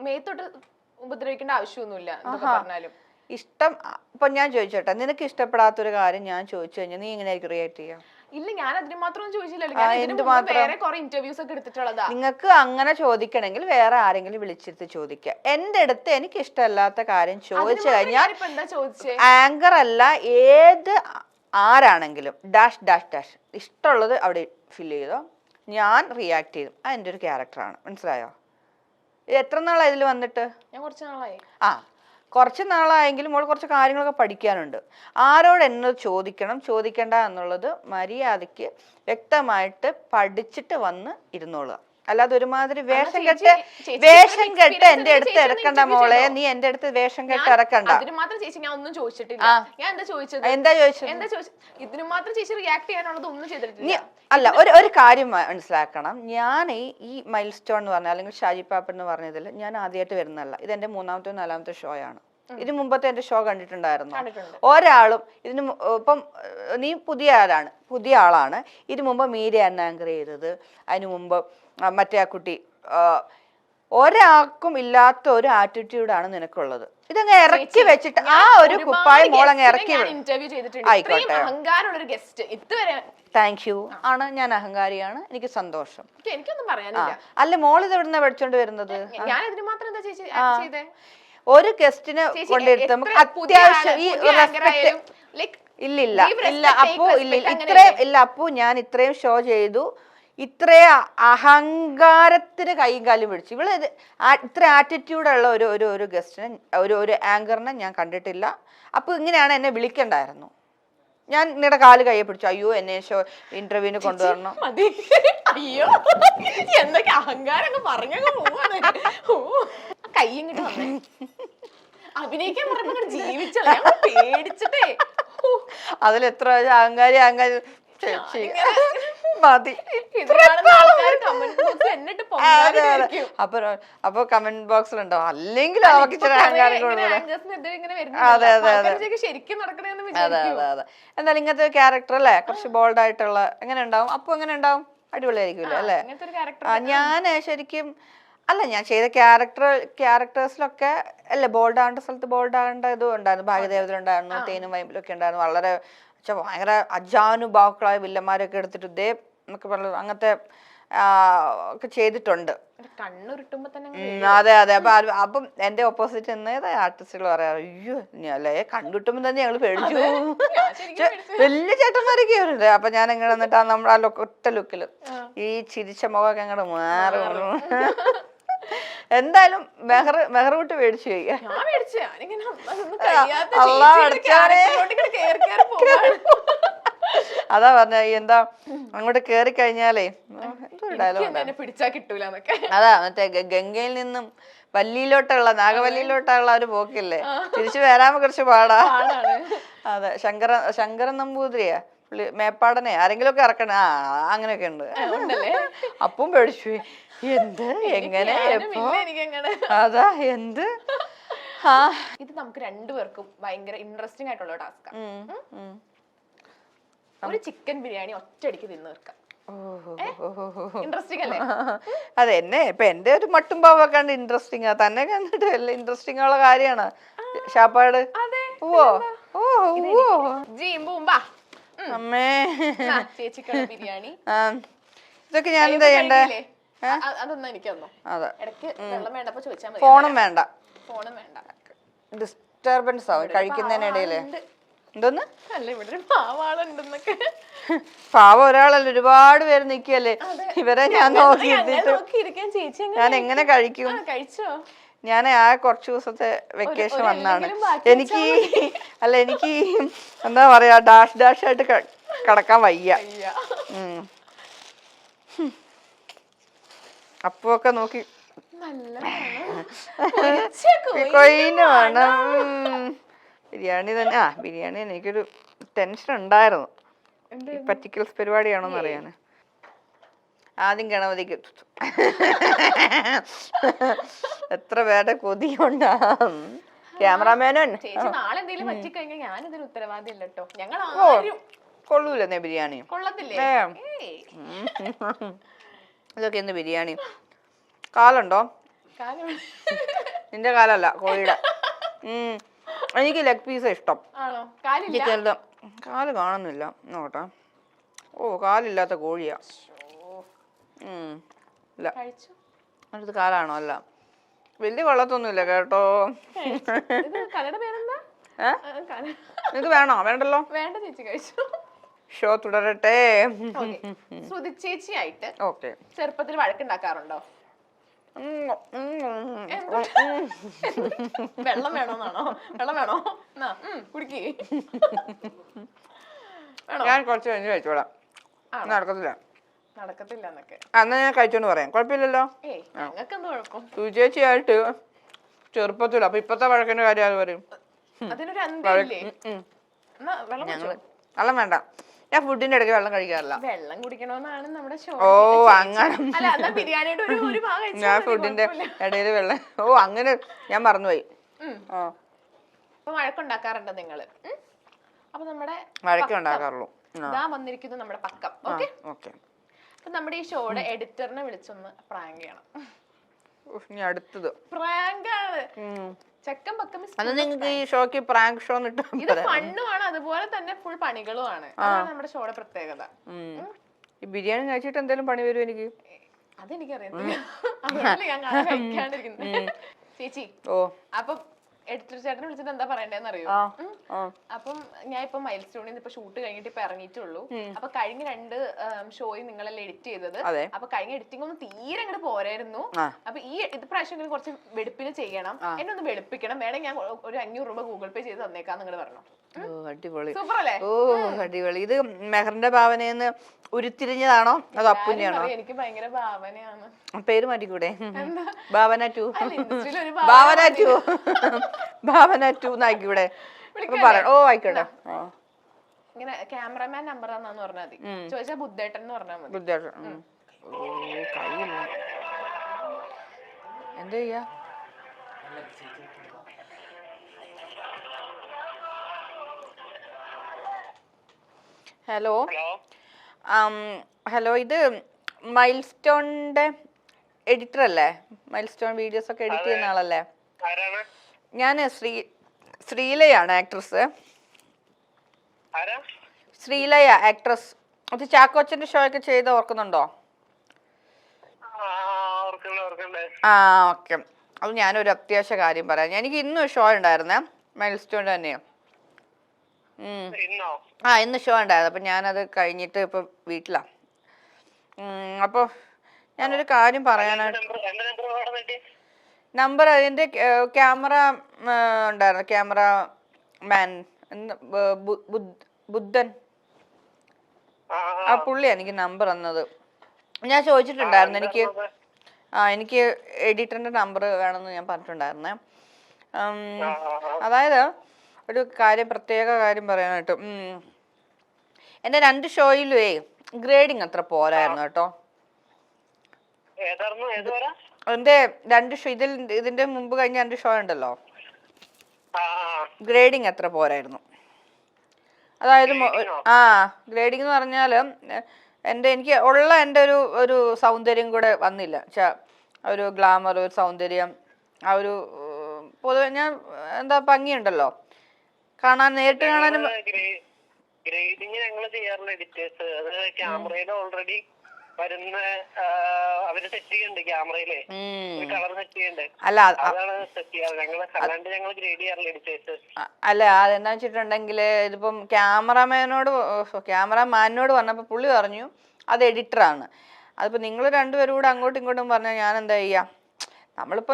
മേത്തോട്ട് ഉപദ്രവിക്കേണ്ട ആവശ്യമൊന്നുമില്ല. ഇഷ്ടം ഇപ്പൊ ഞാൻ ചോദിച്ചോട്ടെ, നിനക്ക് ഇഷ്ടപ്പെടാത്തൊരു കാര്യം ഞാൻ ചോദിച്ചു കഴിഞ്ഞാൽ നീ എങ്ങനെയായിരിക്കും റിയാക്ട് ചെയ്യാം? ഇല്ല, ഞാൻ അതിന് മാത്രം ചോദിച്ചില്ലല്ലോ. വേറെ കുറെ ഇന്റർവ്യൂസ് ഒക്കെ എടുത്തിട്ടുള്ളതാ. നിങ്ങൾക്ക് അങ്ങനെ ചോദിക്കണമെങ്കിൽ വേറെ ആരെങ്കിലും വിളിച്ചിട്ട് ചോദിക്കുക. എന്റെ അടുത്ത് എനിക്ക് ഇഷ്ടമല്ലാത്ത കാര്യം ചോദിച്ചു കഴിഞ്ഞാൽ ആങ്കർ അല്ല, ആരാണെങ്കിലും ഡാഷ് ഡാഷ് ഡാഷ് ഇഷ്ടമുള്ളത് അവിടെ ഫില്ല് ചെയ്തോ, ഞാൻ റിയാക്ട് ചെയ്തു. അതെന്റെ ഒരു ക്യാരക്ടറാണ്. മനസ്സിലായോ? എത്ര നാളായി ഇതിൽ വന്നിട്ട്? ഞാൻ കുറച്ച് നാളായി. കുറച്ച് നാളായെങ്കിലും മോൾ കുറച്ച് കാര്യങ്ങളൊക്കെ പഠിക്കാനുണ്ട്. ആരോട് എന്നത് ചോദിക്കണ്ട എന്നുള്ളത് മര്യാദയ്ക്ക് വ്യക്തമായിട്ട് പഠിച്ചിട്ട് വന്ന് ഇരുന്നോളുക. അല്ലാതെ ഒരുമാതിരി വേഷം കെട്ട് എന്റെ അടുത്ത് ഇറക്കണ്ട മോളെ. നീ എന്റെ അടുത്ത് വേഷം കെട്ട് ഇറക്കണ്ട. എന്താ ചോദിച്ചത്? അല്ല, ഒരു കാര്യം മനസ്സിലാക്കണം. ഞാൻ ഈ മൈൽ സ്റ്റോൺ എന്ന് പറഞ്ഞ അല്ലെങ്കിൽ ഷാജി പാപ്പൻ എന്ന് പറഞ്ഞതിൽ ഞാൻ ആദ്യമായിട്ട് വരുന്നതല്ല. ഇത് എന്റെ 3ാമത്തെ 4ാമത്തെ ഷോ ആണ്. ഇതിനു മുമ്പത്തെ എന്റെ ഷോ കണ്ടിട്ടുണ്ടായിരുന്നു ഒരാളും? ഇപ്പം നീ പുതിയ ആളാണ്. ഇതിനു മുമ്പ് മീഡിയ ആങ്കർ ചെയ്തത്. അതിനു മുമ്പ് മറ്റേ ആ കുട്ടി. ഒരാൾക്കും ഇല്ലാത്ത ഒരു ആറ്റിറ്റ്യൂഡാണ് നിനക്കുള്ളത്. ഇതങ്ങ് ഇറക്കി വെച്ചിട്ട് ആ ഒരു കുപ്പായ മോളങ്ങ് ഇറക്കി. ആയിക്കോട്ടെ, താങ്ക് യു ആണ്. ഞാൻ അഹങ്കാരിയാണ്, എനിക്ക് സന്തോഷം. എനിക്കൊന്നും പറയാനില്ല. അല്ല, മോളിത് എവിടുന്ന പഠിച്ചോണ്ട് വരുന്നത്? ഒരു ഗസ്റ്റിനെ കൊണ്ടിരുത്തുമ്പോ അത്യാവശ്യം ഈ ഇല്ല അപ്പു, ഞാൻ ഇത്രയും ഷോ ചെയ്തു, ഇത്രയും അഹങ്കാരത്തിന് കൈയും കാലും പിടിച്ചു. ഇവള് ഇത്ര ആറ്റിറ്റ്യൂഡുള്ള ഒരു ഗസ്റ്റിനെ ഒരു ആങ്കറിനെ ഞാൻ കണ്ടിട്ടില്ല. അപ്പൊ ഇങ്ങനെയാണ് എന്നെ വിളിക്കണ്ടായിരുന്നു. ഞാൻ നിങ്ങളുടെ കാല് കയ്യെ പിടിച്ചു. അയ്യോ, എന്നെ ഷോ ഇന്റർവ്യൂവിന് കൊണ്ടുവരണം. അയ്യോ, എന്തൊക്കെ അഹങ്കാരം പറഞ്ഞു കയ്യും അഭിനയിക്കാൻ പറഞ്ഞ ജീവിച്ചോ പേടിച്ചിട്ടേ. അതിലെത്ര അഹങ്കാരി മതി. അപ്പൊ കമന്റ് ബോക്സിലുണ്ടോ? അല്ലെങ്കിൽ അവർക്ക് ഇച്ചിരി അഹങ്കാരം കൂടുതൽ. അതെ. എന്തായാലും ഇങ്ങനത്തെ ക്യാരക്ടർ അല്ലേ, കുറച്ച് ബോൾഡ് ആയിട്ടുള്ള എങ്ങനെ ഉണ്ടാവും? അപ്പൊ എങ്ങനെ ഉണ്ടാവും? അടിപൊളിയായിരിക്കുമല്ലോ അല്ലേ? ഞാൻ ശരിക്കും ഞാൻ ചെയ്ത ക്യാരക്ടേഴ്സിലൊക്കെ അല്ലേ ബോൾഡ് ആകേണ്ട സ്ഥലത്ത് ബോൾഡ് ആകേണ്ട ഇതും ഉണ്ടായിരുന്നു. ഭാഗ്യദേവതലുണ്ടായിരുന്നു, തേനും വൈമ്പിലൊക്കെ ഉണ്ടായിരുന്നു. വളരെ ഭയങ്കര അജാനുഭാക്കളായ വില്ലന്മാരൊക്കെ എടുത്തിട്ട് ഇതേ എന്നൊക്കെ പറഞ്ഞു അങ്ങനത്തെ ഒക്കെ ചെയ്തിട്ടുണ്ട്. അതെ. അപ്പം എന്റെ ഓപ്പോസിറ്റ് എന്നേതാ ആർട്ടിസ്റ്റുകൾ പറയാറ്, അയ്യോ അല്ലേ കണ്ടുകിട്ടുമ്പോ തന്നെ ഞങ്ങള് പേടിച്ചു. വലിയ ചേട്ടന്മാരൊക്കെ ഉണ്ട്. അപ്പൊ ഞാൻ എങ്ങനെ വന്നിട്ട് നമ്മുടെ ആ ഒറ്റ ലുക്കില് ഈ ചിരിച്ച മുഖമൊക്കെ അങ്ങോട്ട് മാറി. എന്തായാലും മെഹർ വിട്ട് പേടിച്ചു പോയി. അതാ പറഞ്ഞ എന്താ അങ്ങോട്ട് കേറി കഴിഞ്ഞാലേ പിടിച്ചാ കിട്ടൂല. അതാ മറ്റേ ഗംഗയിൽ നിന്നും നാഗവല്ലിയിലോട്ടുള്ള ഒരു പോക്കില്ലേ, തിരിച്ചു വരാൻ കുറച്ച് പാടാ. അതെ ശങ്കരൻ നമ്പൂതിരിയാ പുള്ളി മേപ്പാടനെ ആരെങ്കിലും ഒക്കെ ഇറക്കണേ അങ്ങനെയൊക്കെ ഉണ്ട്. അപ്പം പേടിച്ചു എന്ത് എങ്ങനെ എപ്പോ അതാ എന്ത്. ഇത് നമുക്ക് രണ്ടുപേർക്കും ഭയങ്കര ഇൻട്രസ്റ്റിംഗ് ആയിട്ടുള്ള ടാസ്ക്. ഒരു ചിക്കൻ ബിരിയാണി ഒറ്റയടിക്ക് തിന്നു തീർക്കാം. ഇൻട്രസ്റ്റിംഗ് അല്ലേ? അതെ എന്നെ ഇപ്പൊ എന്റെ ഒരു മട്ടും പാവൊക്കെ കണ്ട് ഇൻട്രസ്റ്റിംഗ് ആ. തന്നെ കണ്ടിട്ട് എല്ലാം ഇൻട്രസ്റ്റിംഗ് ഉള്ള കാര്യമാണ് ഷാപ്പാട്. അമ്മേ ബിരിയാണി ഇതൊക്കെ ഞാൻ എന്താ ചെയ്യണ്ടേ? അതൊന്നും എനിക്കൊന്നോ. ഇടയ്ക്ക് വെള്ളം വേണ്ടപ്പോ ചോദിച്ചാൽ മതി. ഫോണും വേണ്ട, ഫോണും വേണ്ട. ഡിസ്റ്റർബൻസ് ആവും കഴിക്കുന്നതിനിടയില്. എന്തോന്ന് അല്ല ഇവിടെ ഒരു പാവാളുണ്ടെന്നൊക്കെ. പാവം ഒരാളല്ല, ഒരുപാട് പേര് നിക്കല്ലേ. ഇവരെ ഞാൻ നോക്കിയിരുന്നിട്ട് ഞാൻ എങ്ങനെ കഴിക്കും? കഴിച്ചോ? ഞാൻ കുറച്ചു ദിവസത്തെ വെക്കേഷൻ വന്നാണ്. എനിക്ക് എന്താ പറയാ ഡാഷ് ആയിട്ട് കിടക്കാൻ വയ്യ. അപ്പൊക്കെ നോക്കി കൊയിന് വേണം. ബിരിയാണി തന്നെ. ബിരിയാണി എനിക്കൊരു ടെൻഷൻ ഉണ്ടായിരുന്നു. പർട്ടിക്കുലർ പരിപാടിയാണോന്ന് അറിയാന്. ആദ്യം ഗണപതിക്ക് എത്ര പേരുടെ കൊതിയുണ്ടാ. ക്യാമറാമാനും കൊള്ളൂലെന്നേ ബിരിയാണി. ഇതൊക്കെ എന്ത് ബിരിയാണി? കാലുണ്ടോ? നിന്റെ കാലല്ല, കോഴിയുടെ. എനിക്ക് ലെഗ് പീസ് ഇഷ്ടം. ചിക്കനില് കാല് കാണുന്നില്ല, നോട്ടെ. കാലില്ലാത്ത കോഴിയാ. ഇല്ല, അടുത്ത് കാലാണോ? അല്ല, വലിയ കൊള്ളത്തൊന്നുമില്ല കേട്ടോ. ഇത് വേണോ? വേണ്ടല്ലോ. വേണ്ട ചേച്ചി, കഴിച്ചു. ഷോ തുടരട്ടെ. ശ്രുതി ചേച്ചിയായിട്ട് ഓക്കെ ചെറുപ്പത്തിൽ വഴക്കുണ്ടാക്കാറുണ്ടോ? വെള്ളം വേണോന്നാണോ? വെള്ളം വേണോ? കുടിക്കേ. ഞാൻ കുറച്ച് കഴിഞ്ഞ് കഴിച്ചോളാം. നടക്കത്തില്ല എന്നൊക്കെ അന്ന് ഞാൻ കഴിച്ചോണ്ട് പറയാം, കുഴപ്പമില്ലല്ലോ. ഞങ്ങൾക്ക് എന്ത് കുഴപ്പം? ചേച്ചിയായിട്ട് ചെറുപ്പത്തില്ല, അപ്പൊ ഇപ്പത്തെ വഴക്കിന്റെ കാര്യം അത് പറയും. അതിനൊരു അന്തമില്ലേ? വെള്ളം വേണ്ട, ഞാൻ ഫുഡിന്റെ ഇടയ്ക്ക് വെള്ളം കഴിക്കാറില്ല. വെള്ളം കുടിക്കണമെന്നാണ് നമ്മുടെ ഷോ. അങ്ങനെ ബിരിയാണിയുടെ ഒരു ഭാഗം ഞാൻ ഫുഡിന്റെ ഇടയിൽ വെള്ളം. അങ്ങനെ ഞാൻ മറന്നുപോയി. അപ്പൊ വഴക്കുണ്ടാക്കാറുണ്ടോ നിങ്ങള്? അപ്പൊ നമ്മുടെ വഴക്കുണ്ടാക്കാറുള്ളൂ. ഇതാ വന്നിരിക്കുന്നു നമ്മുടെ പക്കം. ഓക്കെ. അപ്പൊ നമ്മുടെ ഈ ഷോയുടെ എഡിറ്ററിനെ വിളിച്ചൊന്ന് പ്രാങ്ക് ചെയ്യണം. അടുത്തത് പ്രാങ്കാണ്. ചെക്കൻ പക്കം. അത് നിങ്ങൾക്ക് ഈ ഷോക്ക് പ്രാങ്ക് ഷോ ഇത് ഫണ്ണുമാണ്, അതുപോലെ തന്നെ ഫുൾ പണികളുമാണ്. അതാണ് നമ്മുടെ ഷോയുടെ പ്രത്യേകത. ഈ ബിരിയാണി കഴിച്ചിട്ട് എന്തെങ്കിലും പണി വരും എനിക്ക്? അതെനിക്കറിയത്തില്ല, അതുകൊണ്ട് ഞാൻ കഴിക്കാണ്ടിരിക്കുന്നത്. ചേച്ചി അപ്പം എഡിറ്റർ ചേട്ടനെ വിളിച്ചിട്ട് എന്താ പറയണ്ടേന്ന് അറിയോ? അപ്പം ഞാൻ ഇപ്പൊ മൈൽ സ്റ്റോണിൽ ഇപ്പൊ ഷൂട്ട് കഴിഞ്ഞിട്ട് ഇപ്പൊ ഇറങ്ങിയിട്ടുള്ളൂ. അപ്പൊ കഴിഞ്ഞ 2 ഷോയും നിങ്ങളെല്ലാം എഡിറ്റ് ചെയ്തത്. അപ്പൊ കഴിഞ്ഞ എഡിറ്റിംഗ് ഒന്നും തീരെ അങ്ങോട്ട് പോരായിരുന്നു. അപ്പൊ ഈ പ്രാവശ്യം കുറച്ച് വെളുപ്പിന് ചെയ്യണം, എന്നെ ഒന്ന് വെളുപ്പിക്കണം. വേണമെങ്കിൽ ഞാൻ ഒരു 500 രൂപ ഗൂഗിൾ പേ ചെയ്ത് തന്നേക്കാന്ന് നിങ്ങൾ പറഞ്ഞു. അടിപൊളി. സൂപ്പർ അല്ലേ? അടിപൊളി. ഇത് മെഹറിന്റെ ഭാവനയെന്ന് ഉരുത്തിരിഞ്ഞതാണോ അതോ അപ്പുനെയാണോ? എനിക്ക് ഭയങ്കര ഭാവനയാണ്. പേര് മാറ്റിക്കൂടെ? ഭാവന 2 എന്നായിക്കൂടെ? ആയിക്കോട്ടെ. ഇങ്ങനെ ക്യാമറമാൻ നമ്പർ ആണെന്ന് പറഞ്ഞാൽ മതി. ചോദിച്ചാ ബുദ്ധേട്ടൻ എന്ന് പറഞ്ഞാൽ മതി. ബുദ്ധേട്ടൻ. എന്താ ചെയ്യാ? ഹലോ, ഇത് മൈൽ സ്റ്റോണിന്റെ എഡിറ്റർ അല്ലേ? മൈൽ സ്റ്റോൺ വീഡിയോസ് ഒക്കെ എഡിറ്റ് ചെയ്യുന്ന ആളല്ലേ? ഞാൻ ശ്രീലയാണ് ആക്ട്രസ്. ശ്രീലയ ആക്ട്രസ്. അത് ചാക്കോച്ചന്റെ ഷോ ഒക്കെ ചെയ്ത് ഓർക്കുന്നുണ്ടോ? ഓക്കെ. അത് ഞാനൊരു അത്യാവശ്യ കാര്യം പറയാം. എനിക്ക് ഇന്നും ഷോ ഉണ്ടായിരുന്നേ, മൈൽ സ്റ്റോൺ തന്നെയാ. ഇന്ന് ഷോ ഉണ്ടായിരുന്നു. അപ്പൊ ഞാനത് കഴിഞ്ഞിട്ട് ഇപ്പൊ വീട്ടിലാ. അപ്പൊ ഞാനൊരു കാര്യം പറയാനായിട്ട് നമ്പർ അതിന്റെ ക്യാമറ ഉണ്ടായിരുന്നു, ക്യാമറ മാൻ ബുദ്ധൻ. ആ പുള്ളിയാ എനിക്ക് നമ്പർ തന്നത്. ഞാൻ ചോദിച്ചിട്ടുണ്ടായിരുന്നു എനിക്ക് എഡിറ്ററിന്റെ നമ്പർ വേണമെന്ന് ഞാൻ പറഞ്ഞിട്ടുണ്ടായിരുന്നേ. അതായത് ഒരു കാര്യം, പ്രത്യേക കാര്യം പറയാനായിട്ട്. എൻ്റെ 2 ഷോയിലുവേ ഗ്രേഡിങ് അത്ര പോരായിരുന്നു കേട്ടോ. എൻ്റെ 2 ഷോ, ഇതിന്റെ മുമ്പ് കഴിഞ്ഞ 2 ഷോ ഉണ്ടല്ലോ, ഗ്രേഡിങ് അത്ര പോരായിരുന്നു. അതായത് ഗ്രേഡിങ് എന്ന് പറഞ്ഞാൽ എനിക്ക് ഉള്ള എൻ്റെ ഒരു സൗന്ദര്യം കൂടെ വന്നില്ല. ഒരു ഗ്ലാമർ, ഒരു സൗന്ദര്യം, ആ ഒരു പൊതുവെ ഞാൻ എന്താ ഭംഗിയുണ്ടല്ലോ കാണാൻ, നേരിട്ട് കാണാനും. ഗ്രേഡിങ് ഞങ്ങൾ ചെയ്യാറുള്ള എഡിറ്റേഴ്സ് അത് ക്യാമറയിൽ ഓൾറെഡി വരുന്ന അവര് സെറ്റ് ചെയ്യുന്നുണ്ട്, ക്യാമറയിലെ കളർ സെറ്റ് ചെയ്യുന്നുണ്ട്. അല്ല അതാണ് സെറ്റ് ചെയ്യാറ് ഞങ്ങള്, അല്ലാണ്ട് ഞങ്ങൾ ഗ്രേഡ് ചെയ്യാറുള്ള എഡിറ്റേഴ്സ്. അല്ല അതെന്താ വെച്ചിട്ടുണ്ടെങ്കിൽ ഇതിപ്പം ക്യാമറമാനോട് പറഞ്ഞപ്പോൾ പുള്ളി പറഞ്ഞു അത് എഡിറ്ററാണ്. അതിപ്പോൾ നിങ്ങൾ 2 പേരും കൂടെ അങ്ങോട്ടും ഇങ്ങോട്ടും പറഞ്ഞാൽ ഞാൻ എന്താ ചെയ്യാം?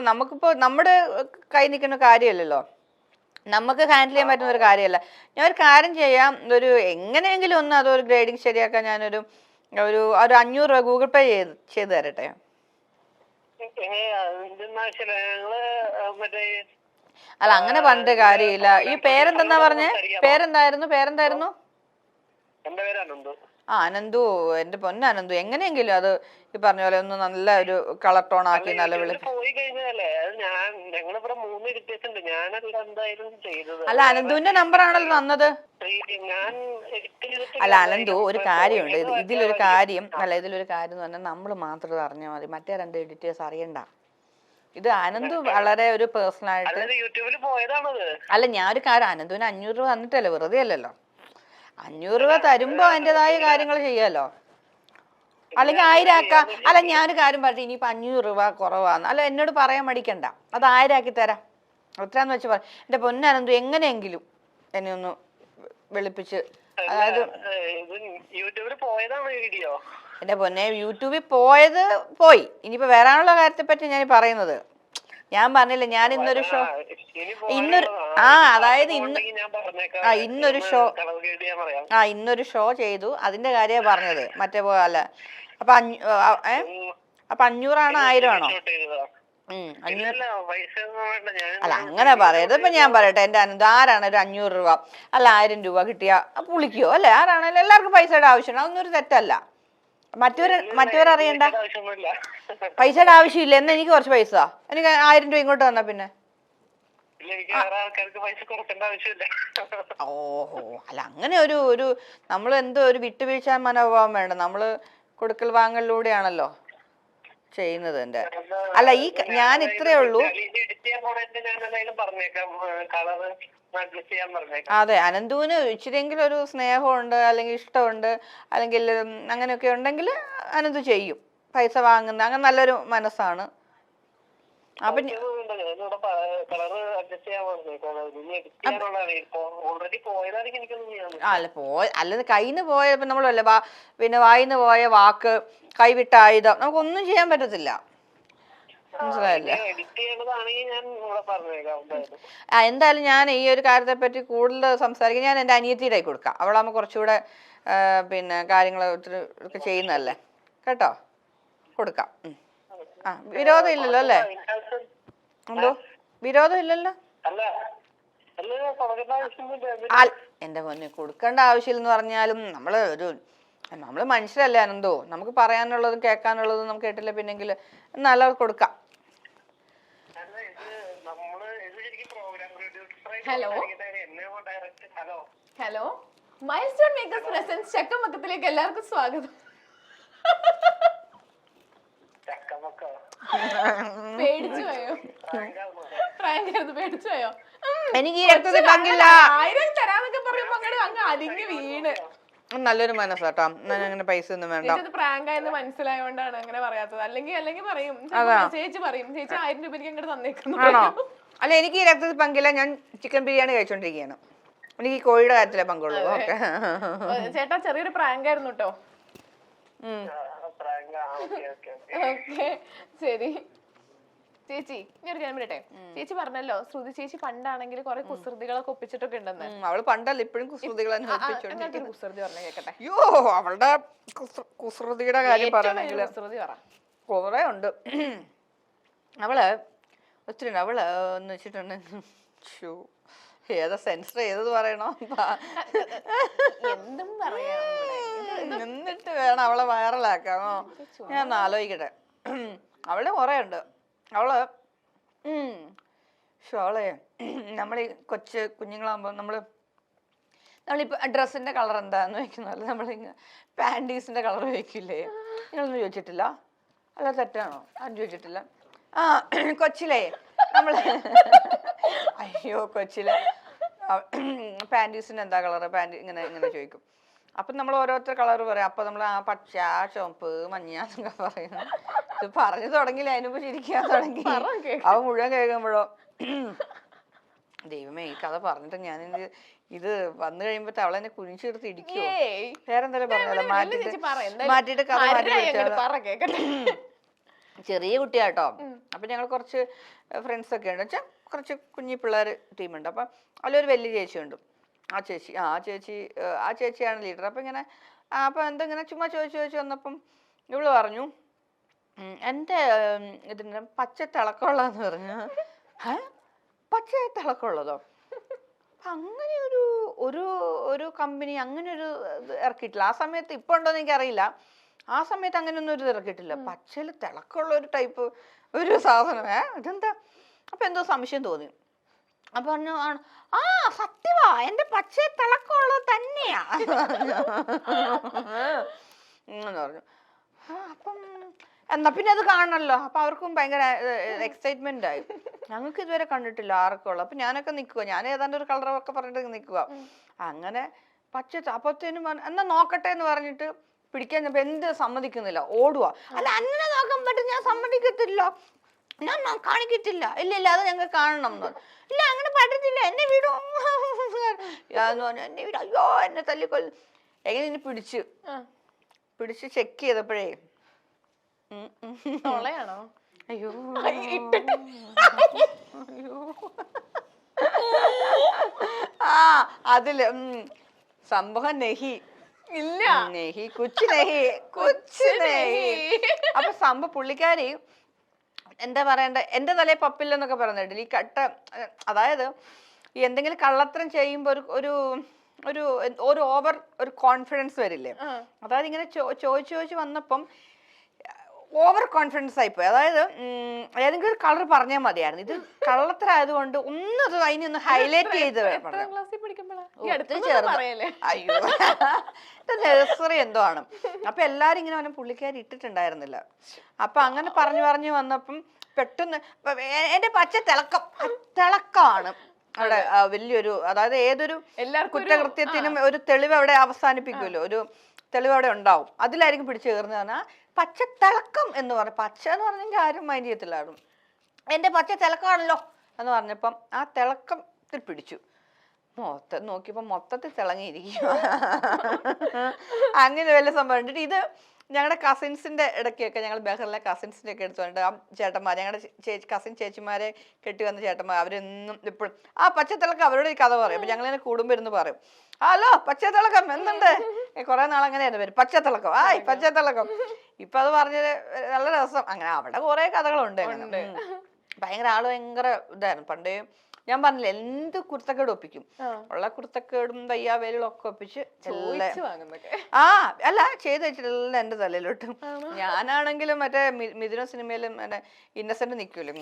നമുക്കിപ്പോൾ നമ്മുടെ കൈ നിൽക്കുന്ന കാര്യമല്ലല്ലോ, നമുക്ക് ഹാൻഡിൽ ചെയ്യാൻ പറ്റുന്ന ഒരു കാര്യമല്ല. ഞാൻ ഒരു കാര്യം ചെയ്യാം, എങ്ങനെയെങ്കിലും ഒന്ന് അതൊരു ഗ്രേഡിങ് ശരിയാക്കാൻ ഞാനൊരു 500 രൂപ ഗൂഗിൾ പേ ചെയ്ത് തരട്ടെ. അല്ല അങ്ങനെ പറഞ്ഞിട്ട് കാര്യമില്ല. ഈ പേരെന്തെന്നാ പറഞ്ഞേ? പേരെന്തായിരുന്നു? എന്റെ പേര് അനന്തു. അനന്തു, എന്റെ പൊന്നനന്തു, എങ്ങനെയെങ്കിലും അത് ഈ പറഞ്ഞ പോലെ ഒന്ന് നല്ല ഒരു കളർ ടോൺ ആക്കി നല്ല പോയി കഴിഞ്ഞാലേ ഞങ്ങളിവിടെ 3 എഡിറ്റേഴ്സ് ഉണ്ട്, ഞാനല്ല എന്തായാലും ചെയ്തത്. അല്ല അനന്തുവിന്റെ നമ്പർ ആണല്ലോ തന്നത്. ഞാൻ അല്ല അനന്തു, ഒരു കാര്യമുണ്ട് ഇതിലൊരു കാര്യം എന്ന് പറഞ്ഞാൽ നമ്മൾ മാത്രം ഇത് അറിഞ്ഞാൽ മതി, മറ്റേ 2 എഡിറ്റേഴ്സ് അറിയണ്ട. ഇത് അനന്തു വളരെ ഒരു പേഴ്സണലായിട്ട്. യൂട്യൂബിൽ പോയതാണത്. അല്ല ഞാനൊരു കാര്യം, അനന്തുവിന് 500 രൂപ തന്നിട്ടല്ലേ, വെറുതെ അല്ലല്ലോ. 500 രൂപ തരുമ്പോ അതിൻ്റെതായ കാര്യങ്ങൾ ചെയ്യാലോ, അല്ലെങ്കിൽ 1000 ആക്കാം. അല്ല ഞാനൊരു കാര്യം പറഞ്ഞു, ഇനിയിപ്പോ 500 രൂപ കുറവാന്ന് അല്ല എന്നോട് പറയാൻ മടിക്കണ്ട, അത് 1000 ആക്കി തരാം. എത്രയാന്ന് വെച്ച് പറ. എന്റെ പൊന്നനന്തു എങ്ങനെയെങ്കിലും എന്നെ ഒന്ന് വെളുപ്പിച്ച്, അതായത് യൂട്യൂബിൽ പോയതാണ് വീഡിയോ. എന്റെ പൊന്നെ യൂട്യൂബിൽ പോയത് പോയി, ഇനിയിപ്പോ വരാനുള്ള കാര്യത്തെ പറ്റി ഞാൻ പറയുന്നത്. ഞാൻ പറഞ്ഞില്ല, ഞാൻ ഇന്നൊരു ഷോ അതായത് ഇന്നൊരു ഷോ ചെയ്തു, അതിന്റെ കാര്യമാണ് പറഞ്ഞത്, മറ്റേ പോലെ അല്ല. അപ്പൊ 500 ആണോ 1000 ആണോ? 500. അല്ല അങ്ങനെ പറയരുത്. ഇപ്പൊ ഞാൻ പറയട്ടെ, എന്റെ അനന്ത്, ആരാണ് ഒരു 500 രൂപ അല്ല 1000 രൂപ കിട്ടിയാ പുളിക്കോ? അല്ലെ ആരാണല്ലോ, എല്ലാവർക്കും പൈസയുടെ ആവശ്യമാണ്, അതൊന്നും ഒരു തെറ്റല്ല. മറ്റവരറിയണ്ട, പൈസയുടെ ആവശ്യമില്ല. എന്നാ എനിക്ക് കുറച്ച് പൈസ, എനിക്ക് 1000 രൂപ ഇങ്ങോട്ട് തന്നാ പിന്നെ. ഓഹോ, അല്ല അങ്ങനെ ഒരു നമ്മൾ എന്തോ ഒരു വിട്ടുവീഴ്ച മനോഭാവം വേണ്ട. നമ്മള് കൊടുക്കൽ വാങ്ങലിലൂടെയാണല്ലോ ചെയ്യുന്നത്. എന്റെ അല്ല ഞാൻ ഇത്രേ ഉള്ളൂ. അതെ, അനന്തുവിന് ഇച്ചിരിയെങ്കിലും ഒരു സ്നേഹമുണ്ട്, അല്ലെങ്കിൽ ഇഷ്ടമുണ്ട്, അല്ലെങ്കിൽ അങ്ങനെയൊക്കെ ഉണ്ടെങ്കിൽ അനന്തു ചെയ്യും. പൈസ വാങ്ങുന്ന അങ്ങനെ നല്ലൊരു മനസ്സാണ്. അപ്പൊ അല്ല കയ്യിന്ന് പോയ നമ്മളല്ലേ പിന്നെ വായിന്ന് പോയ വാക്ക്, കൈവിട്ട ആയുധം, നമുക്കൊന്നും ചെയ്യാൻ പറ്റത്തില്ല. മനസ്സിലായില്ലേ? എന്തായാലും ഞാൻ ഈ ഒരു കാര്യത്തെ പറ്റി കൂടുതൽ സംസാരിക്കാൻ ഞാൻ എൻ്റെ അനിയത്തിയുടെ കൊടുക്കാം. അവളാകുമ്പോൾ കുറച്ചുകൂടെ പിന്നെ കാര്യങ്ങൾ ഒക്കെ ചെയ്യുന്നതല്ലേ കേട്ടോ. കൊടുക്കാം. വിരോധം ഇല്ലല്ലോ അല്ലേ? എന്തോ വിരോധം ഇല്ലല്ലോ? എന്റെ പൊന്നെ, കൊടുക്കേണ്ട ആവശ്യമില്ലെന്ന് പറഞ്ഞാലും നമ്മള് മനുഷ്യരല്ലേ അനന്തോ, നമുക്ക് പറയാനുള്ളതും കേൾക്കാനുള്ളതും നമുക്ക് കേട്ടില്ല പിന്നെങ്കിൽ നല്ലത് കൊടുക്കാം. ഹലോ മൈൽസ്റ്റോൺ മേക്കേഴ്സ് പ്രസൻസ് ചക്കമക്കത്തിലേക്ക് എല്ലാവർക്കും സ്വാഗതം. പേടിച്ചു പോയോ? പേടിച്ചു പോയോ? എനിക്ക് 1000 തരാന്നൊക്കെ പറയുമ്പോ അങ്ങ് അലിഞ്ഞ് വീണ്. നല്ലൊരു മനസ്സാട്ടോ, അങ്ങനെ പൈസ ഒന്നും വേണ്ട. പ്രാങ്കായെന്ന് മനസ്സിലായോണ്ടാണ് അങ്ങനെ പറയാത്തത്. അല്ലെങ്കിൽ പറയും, ചേച്ചി പറയും, ചേച്ചി 1000 രൂപ എനിക്ക് അങ്ങോട്ട് തന്നേക്കുന്നു. അല്ല എനിക്ക് ഈ രക്തത്തിൽ പങ്കില്ല, ഞാൻ ചിക്കൻ ബിരിയാണി കഴിച്ചോണ്ടിരിക്കുകയാണ്. എനിക്ക് ഈ കോഴിയുടെ കാര്യത്തിലേ പങ്കുള്ളൂ. ചേട്ടാ ചെറിയൊരു പ്രാങ്കായിരുന്നു കേട്ടോ. ശരി ചേച്ചി, ഞാൻ ഒരു കാര്യം പറയട്ടെ. ചേച്ചി പറഞ്ഞല്ലോ ശ്രുതി ചേച്ചി പണ്ടാണെങ്കിൽ കുറെ കുസൃതികളൊക്കെ ഒപ്പിച്ചിട്ടൊക്കെ ഉണ്ടെന്ന്. അവള് പണ്ടല്ല ഇപ്പോഴും കുസൃതികൾ കുസൃതി പറഞ്ഞ കേക്കട്ടെ. അയ്യോ, അവളുടെ കുസൃതിയുടെ കാര്യം പറയണെങ്കിൽ കുറെ ഉണ്ട്. അവള് ഒത്തിരി ഉണ്ട്. അവള് എന്ന് വെച്ചിട്ടുണ്ടെങ്കിൽ ഏതാ സെൻസർ ഏത് പറയണോ എന്തും പറയാം ഇവിടെ. എന്നിട്ട് വേണം അവളെ വൈറലാക്കാമോ? ഞാൻ ഒന്ന് ആലോചിക്കട്ടെ. അവളുടെ കുറെ ഉണ്ട്. അവള് പക്ഷെ അവളെ നമ്മളീ കുഞ്ഞുങ്ങളാകുമ്പോൾ നമ്മളിപ്പോൾ ഡ്രസ്സിന്റെ കളർ എന്താന്ന് ചോദിക്കുന്നല്ല, നമ്മളിങ്ങനെ പാൻറ്റീസിന്റെ കളർ ചോദിക്കില്ലേ? നിങ്ങളൊന്നും ചോദിച്ചിട്ടില്ല? അല്ല തെറ്റാണോ? അത് ചോദിച്ചിട്ടില്ല. ആ കൊച്ചിലേ നമ്മള് അയ്യോ കൊച്ചിലെ പാൻറ്റീസിന് എന്താ കളറ് പാൻറ് ഇങ്ങനെ ഇങ്ങനെ ചോദിക്കും. അപ്പം നമ്മൾ ഓരോരുത്തർ കളർ പറയും. അപ്പം നമ്മൾ ആ പച്ച ചുവപ്പ് മഞ്ഞ എന്നൊക്കെ പറയുന്നു. ഇത് പറഞ്ഞു തുടങ്ങിയില്ല, അതിനുമ്പ് ചിരിക്കാൻ തുടങ്ങി. അവ മുഴുവൻ കേൾക്കുമ്പോഴോ ദൈവമേ ഈ കഥ പറഞ്ഞിട്ട് ഞാൻ ഇത് വന്നു കഴിയുമ്പോ അവളെന്നെ കുനിച്ചെടുത്ത് ഇടിക്കുവോ? വേറെന്തായാലും പറഞ്ഞല്ലോ, മാറ്റിട്ട് കഥ മാറ്റി. ചെറിയ കുട്ടിയാട്ടോ. അപ്പൊ ഞങ്ങൾ കുറച്ച് ഫ്രണ്ട്സ് ഒക്കെ ഉണ്ട്, വെച്ചാൽ കുറച്ച് കുഞ്ഞി പിള്ളേർ ടീമുണ്ട്. അപ്പം അതിലൊരു വലിയ ചേച്ചിയുണ്ട്. ആ ചേച്ചിയാണ് ലീഡർ. അപ്പം ഇങ്ങനെ അപ്പം എന്തെങ്കിലും ചുമ്മാ ചോദിച്ചു വന്നപ്പം ഇവള് പറഞ്ഞു എൻ്റെ ഇതിൻ്റെ പച്ച തിളക്കമുള്ളതെന്ന് പറഞ്ഞു. പച്ച തിളക്കമുള്ളതോ? അങ്ങനെ ഒരു കമ്പനി അങ്ങനെ ഒരു ഇത് ഇറക്കിയിട്ടില്ല ആ സമയത്ത്. ഇപ്പൊ ഉണ്ടോന്ന് എനിക്കറിയില്ല. ആ സമയത്ത് അങ്ങനെയൊന്നും ഒരു ഇത് ഇറക്കിയിട്ടില്ല. പച്ചയിൽ തിളക്കമുള്ള ഒരു ടൈപ്പ് ഒരു സാധനം. ഇതെന്താ? അപ്പൊ എന്തോ സംശയം തോന്നി. അപ്പൊ പറഞ്ഞു ആ സത്യവാ, എന്റെ പച്ച തിളക്കമുള്ളത് തന്നെയാ എന്ന് പറഞ്ഞു. അപ്പം എന്നാ പിന്നെ അത് കാണണല്ലോ. അപ്പൊ അവർക്കും ഭയങ്കര എക്സൈറ്റ്മെന്റ് ആയി. ഞങ്ങൾക്ക് ഇതുവരെ കണ്ടിട്ടില്ല ആർക്കുള്ള. അപ്പൊ ഞാനൊക്കെ നിൽക്കുക, ഞാൻ ഏതാണ്ട് ഒരു കളറൊക്കെ പറഞ്ഞിട്ട് നിൽക്കുക. അങ്ങനെ പച്ച അപ്പത്തേനും എന്നാ നോക്കട്ടെ എന്ന് പറഞ്ഞിട്ട് പിടിക്കാൻ എന്ത് സമ്മതിക്കുന്നില്ല, ഓടുക. അല്ല അങ്ങനെ നോക്കാൻ പറ്റും, ഞാൻ സമ്മതിക്കത്തില്ല, ഞാൻ കാണിക്കത്തില്ല. ഇല്ല അത് ഞങ്ങൾക്ക് കാണണം എന്ന് പറഞ്ഞു. ഇല്ല അങ്ങനെ പറ്റത്തില്ല, എന്നെ വീടും എന്നെ വീട്, അയ്യോ എന്നെ തല്ലിക്കൊല്ലും. എങ്ങനെ ഇനി പിടിച്ച് ചെക്ക് ചെയ്തപ്പോഴേ അയ്യോ ആ അതില് സംഭവം നെഹി ഇല്ല, നെഹി കുച്ചു നെഹി. അപ്പൊ സംഭവം പുള്ളിക്കാരി എന്താ പറയണ്ട, എന്റെ തലയിൽ പപ്പില്ലെന്നൊക്കെ പറഞ്ഞിട്ടില്ല. ഈ കട്ട അതായത് ഈ എന്തെങ്കിലും കള്ളത്തരം ചെയ്യുമ്പോ ഒരു ഓവർ ഒരു കോൺഫിഡൻസ് വരില്ലേ? അതായത് ഇങ്ങനെ ചോദിച്ചു വന്നപ്പം ഓവർ കോൺഫിഡൻസ് ആയിപ്പോയി. അതായത് ഏതെങ്കിലും ഒരു കളർ പറഞ്ഞാൽ മതിയായിരുന്നു. ഇത് കള്ളത്തരായതുകൊണ്ട് അതിനൊന്ന് ഹൈലൈറ്റ് ചെയ്ത് അയ്യോ നഴ്സറി എന്തോ ആണ്. അപ്പൊ എല്ലാരും ഇങ്ങനെ അവനെ പുള്ളിക്കാരി ഇട്ടിട്ടുണ്ടായിരുന്നില്ല. അപ്പൊ അങ്ങനെ പറഞ്ഞു വന്നപ്പം പെട്ടെന്ന് എന്റെ പച്ച തിളക്കമാണ് അവിടെ വലിയൊരു, അതായത് ഏതൊരു കുറ്റകൃത്യത്തിനും ഒരു തെളിവ് അവിടെ അവസാനിപ്പിക്കുമല്ലോ, ഒരു തെളിവ് അവിടെ ഉണ്ടാവും. അതിലായിരിക്കും പിടിച്ചു കയറുന്നത്. പറഞ്ഞാൽ പച്ച തിളക്കം എന്ന് പറഞ്ഞു. പച്ച എന്ന് പറഞ്ഞെങ്കിൽ ആരും മൈൻഡ് ചെയ്യത്തില്ലായിരുന്നു. എന്റെ പച്ച തിളക്കമാണല്ലോ എന്ന് പറഞ്ഞപ്പം ആ തിളക്കത്തിൽ പിടിച്ചു. നോക്കിയപ്പോ മൊത്തത്തിൽ തിളങ്ങിയിരിക്കും. അങ്ങനെ വല്ല സംഭവം ഉണ്ട്. ഇത് ഞങ്ങളുടെ കസിൻസിന്റെ ഇടയ്ക്കൊക്കെ ഞങ്ങൾ ബഹറിലെ കസിൻസിന്റെ ഒക്കെ എടുത്തുകൊണ്ട് ആ ചേട്ടന്മാർ, ഞങ്ങളുടെ കസിൻ ചേച്ചിമാരെ കെട്ടി വന്ന ചേട്ടന്മാർ, അവരെന്നും എപ്പോഴും ആ പച്ചത്തിളക്കം അവരോട് ഈ കഥ പറയും. അപ്പൊ ഞങ്ങളിങ്ങനെ കൂടുമ്പോ ഇരുന്ന് പറയും, ഹലോ പച്ചത്തിളക്കം എന്തുണ്ട്? കുറെ നാളങ്ങനെയായിരുന്നു വരും, പച്ചത്തിളക്കം പച്ചത്തിളക്കം. ഇപ്പൊ അത് പറഞ്ഞത് നല്ല രസം. അങ്ങനെ അവിടെ കുറെ കഥകളുണ്ട്. അങ്ങനെ ഭയങ്കര ഇതായിരുന്നു പണ്ടേ. ഞാൻ പറഞ്ഞില്ല എന്ത് കുർത്തക്കേട് ഒപ്പിക്കും. ഉള്ള കുർത്തക്കേടും വയ്യാവേലും ഒക്കെ ഒപ്പിച്ച് അല്ല ചെയ്ത് വെച്ചിട്ടുള്ള എന്റെ തലയിലോട്ട്. ഞാനാണെങ്കിലും മറ്റേ മിഥുന സിനിമയിലും മറ്റേ ഇന്നസെന്റ് നിക്കൂലേ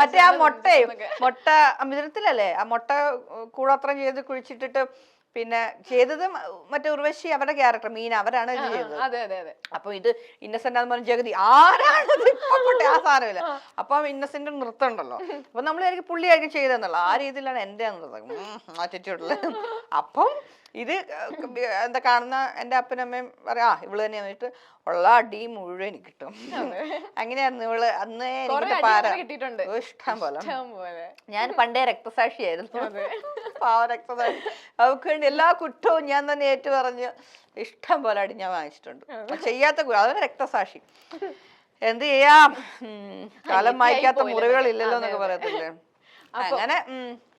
മറ്റേ ആ മുട്ട മിഥുനത്തിലല്ലേ ആ മുട്ട കൂടോത്രം ചെയ്ത് കുഴിച്ചിട്ടിട്ട് പിന്നെ ചെയ്തത് മറ്റേ ഉർവശി അവരുടെ ക്യാരക്ടർ മീന, അവരാണ് ഇത് ചെയ്തത്. അപ്പൊ ഇത് ഇന്നസെന്റ് ആണെന്ന് പറഞ്ഞ ജഗതി ആരാണ് ആ സാധനമില്ല. അപ്പൊ ഇന്നസെന്റ് നൃത്തം ഉണ്ടല്ലോ, അപ്പൊ നമ്മൾ എനിക്ക് പുള്ളിയായിരിക്കും ചെയ്തെന്നുള്ള ആ രീതിയിലാണ് എന്റെ നൃത്തം ആറ്റിറ്റ്യൂഡില്. അപ്പം ഇത് എന്താ കാണുന്ന എന്റെ അപ്പനമ്മയും പറയാ ഇവള് തന്നെയാന്ന് വെച്ചിട്ട് ഉള്ള അടി മുഴുവൻ എനിക്ക് കിട്ടും. അങ്ങനെയായിരുന്നു ഇവള്. അന്ന് എനിക്ക് പാര ഇഷ്ടം പോലെ. ഞാൻ പണ്ടേ രക്തസാക്ഷിയായിരുന്നു, പാവ രക്തസാക്ഷി. അവർക്ക് വേണ്ടി എല്ലാ കുറ്റവും ഞാൻ തന്നെ ഏറ്റു പറഞ്ഞ് ഇഷ്ടം പോലെ അടി ഞാൻ വാങ്ങിച്ചിട്ടുണ്ട്. ചെയ്യാത്ത അതൊരു രക്തസാക്ഷി. എന്ത് ചെയ്യാം, കാലം വായിക്കാത്ത മുറിവുകൾ ഇല്ലല്ലോ എന്നൊക്കെ പറയത്തില്ലേ. അങ്ങനെ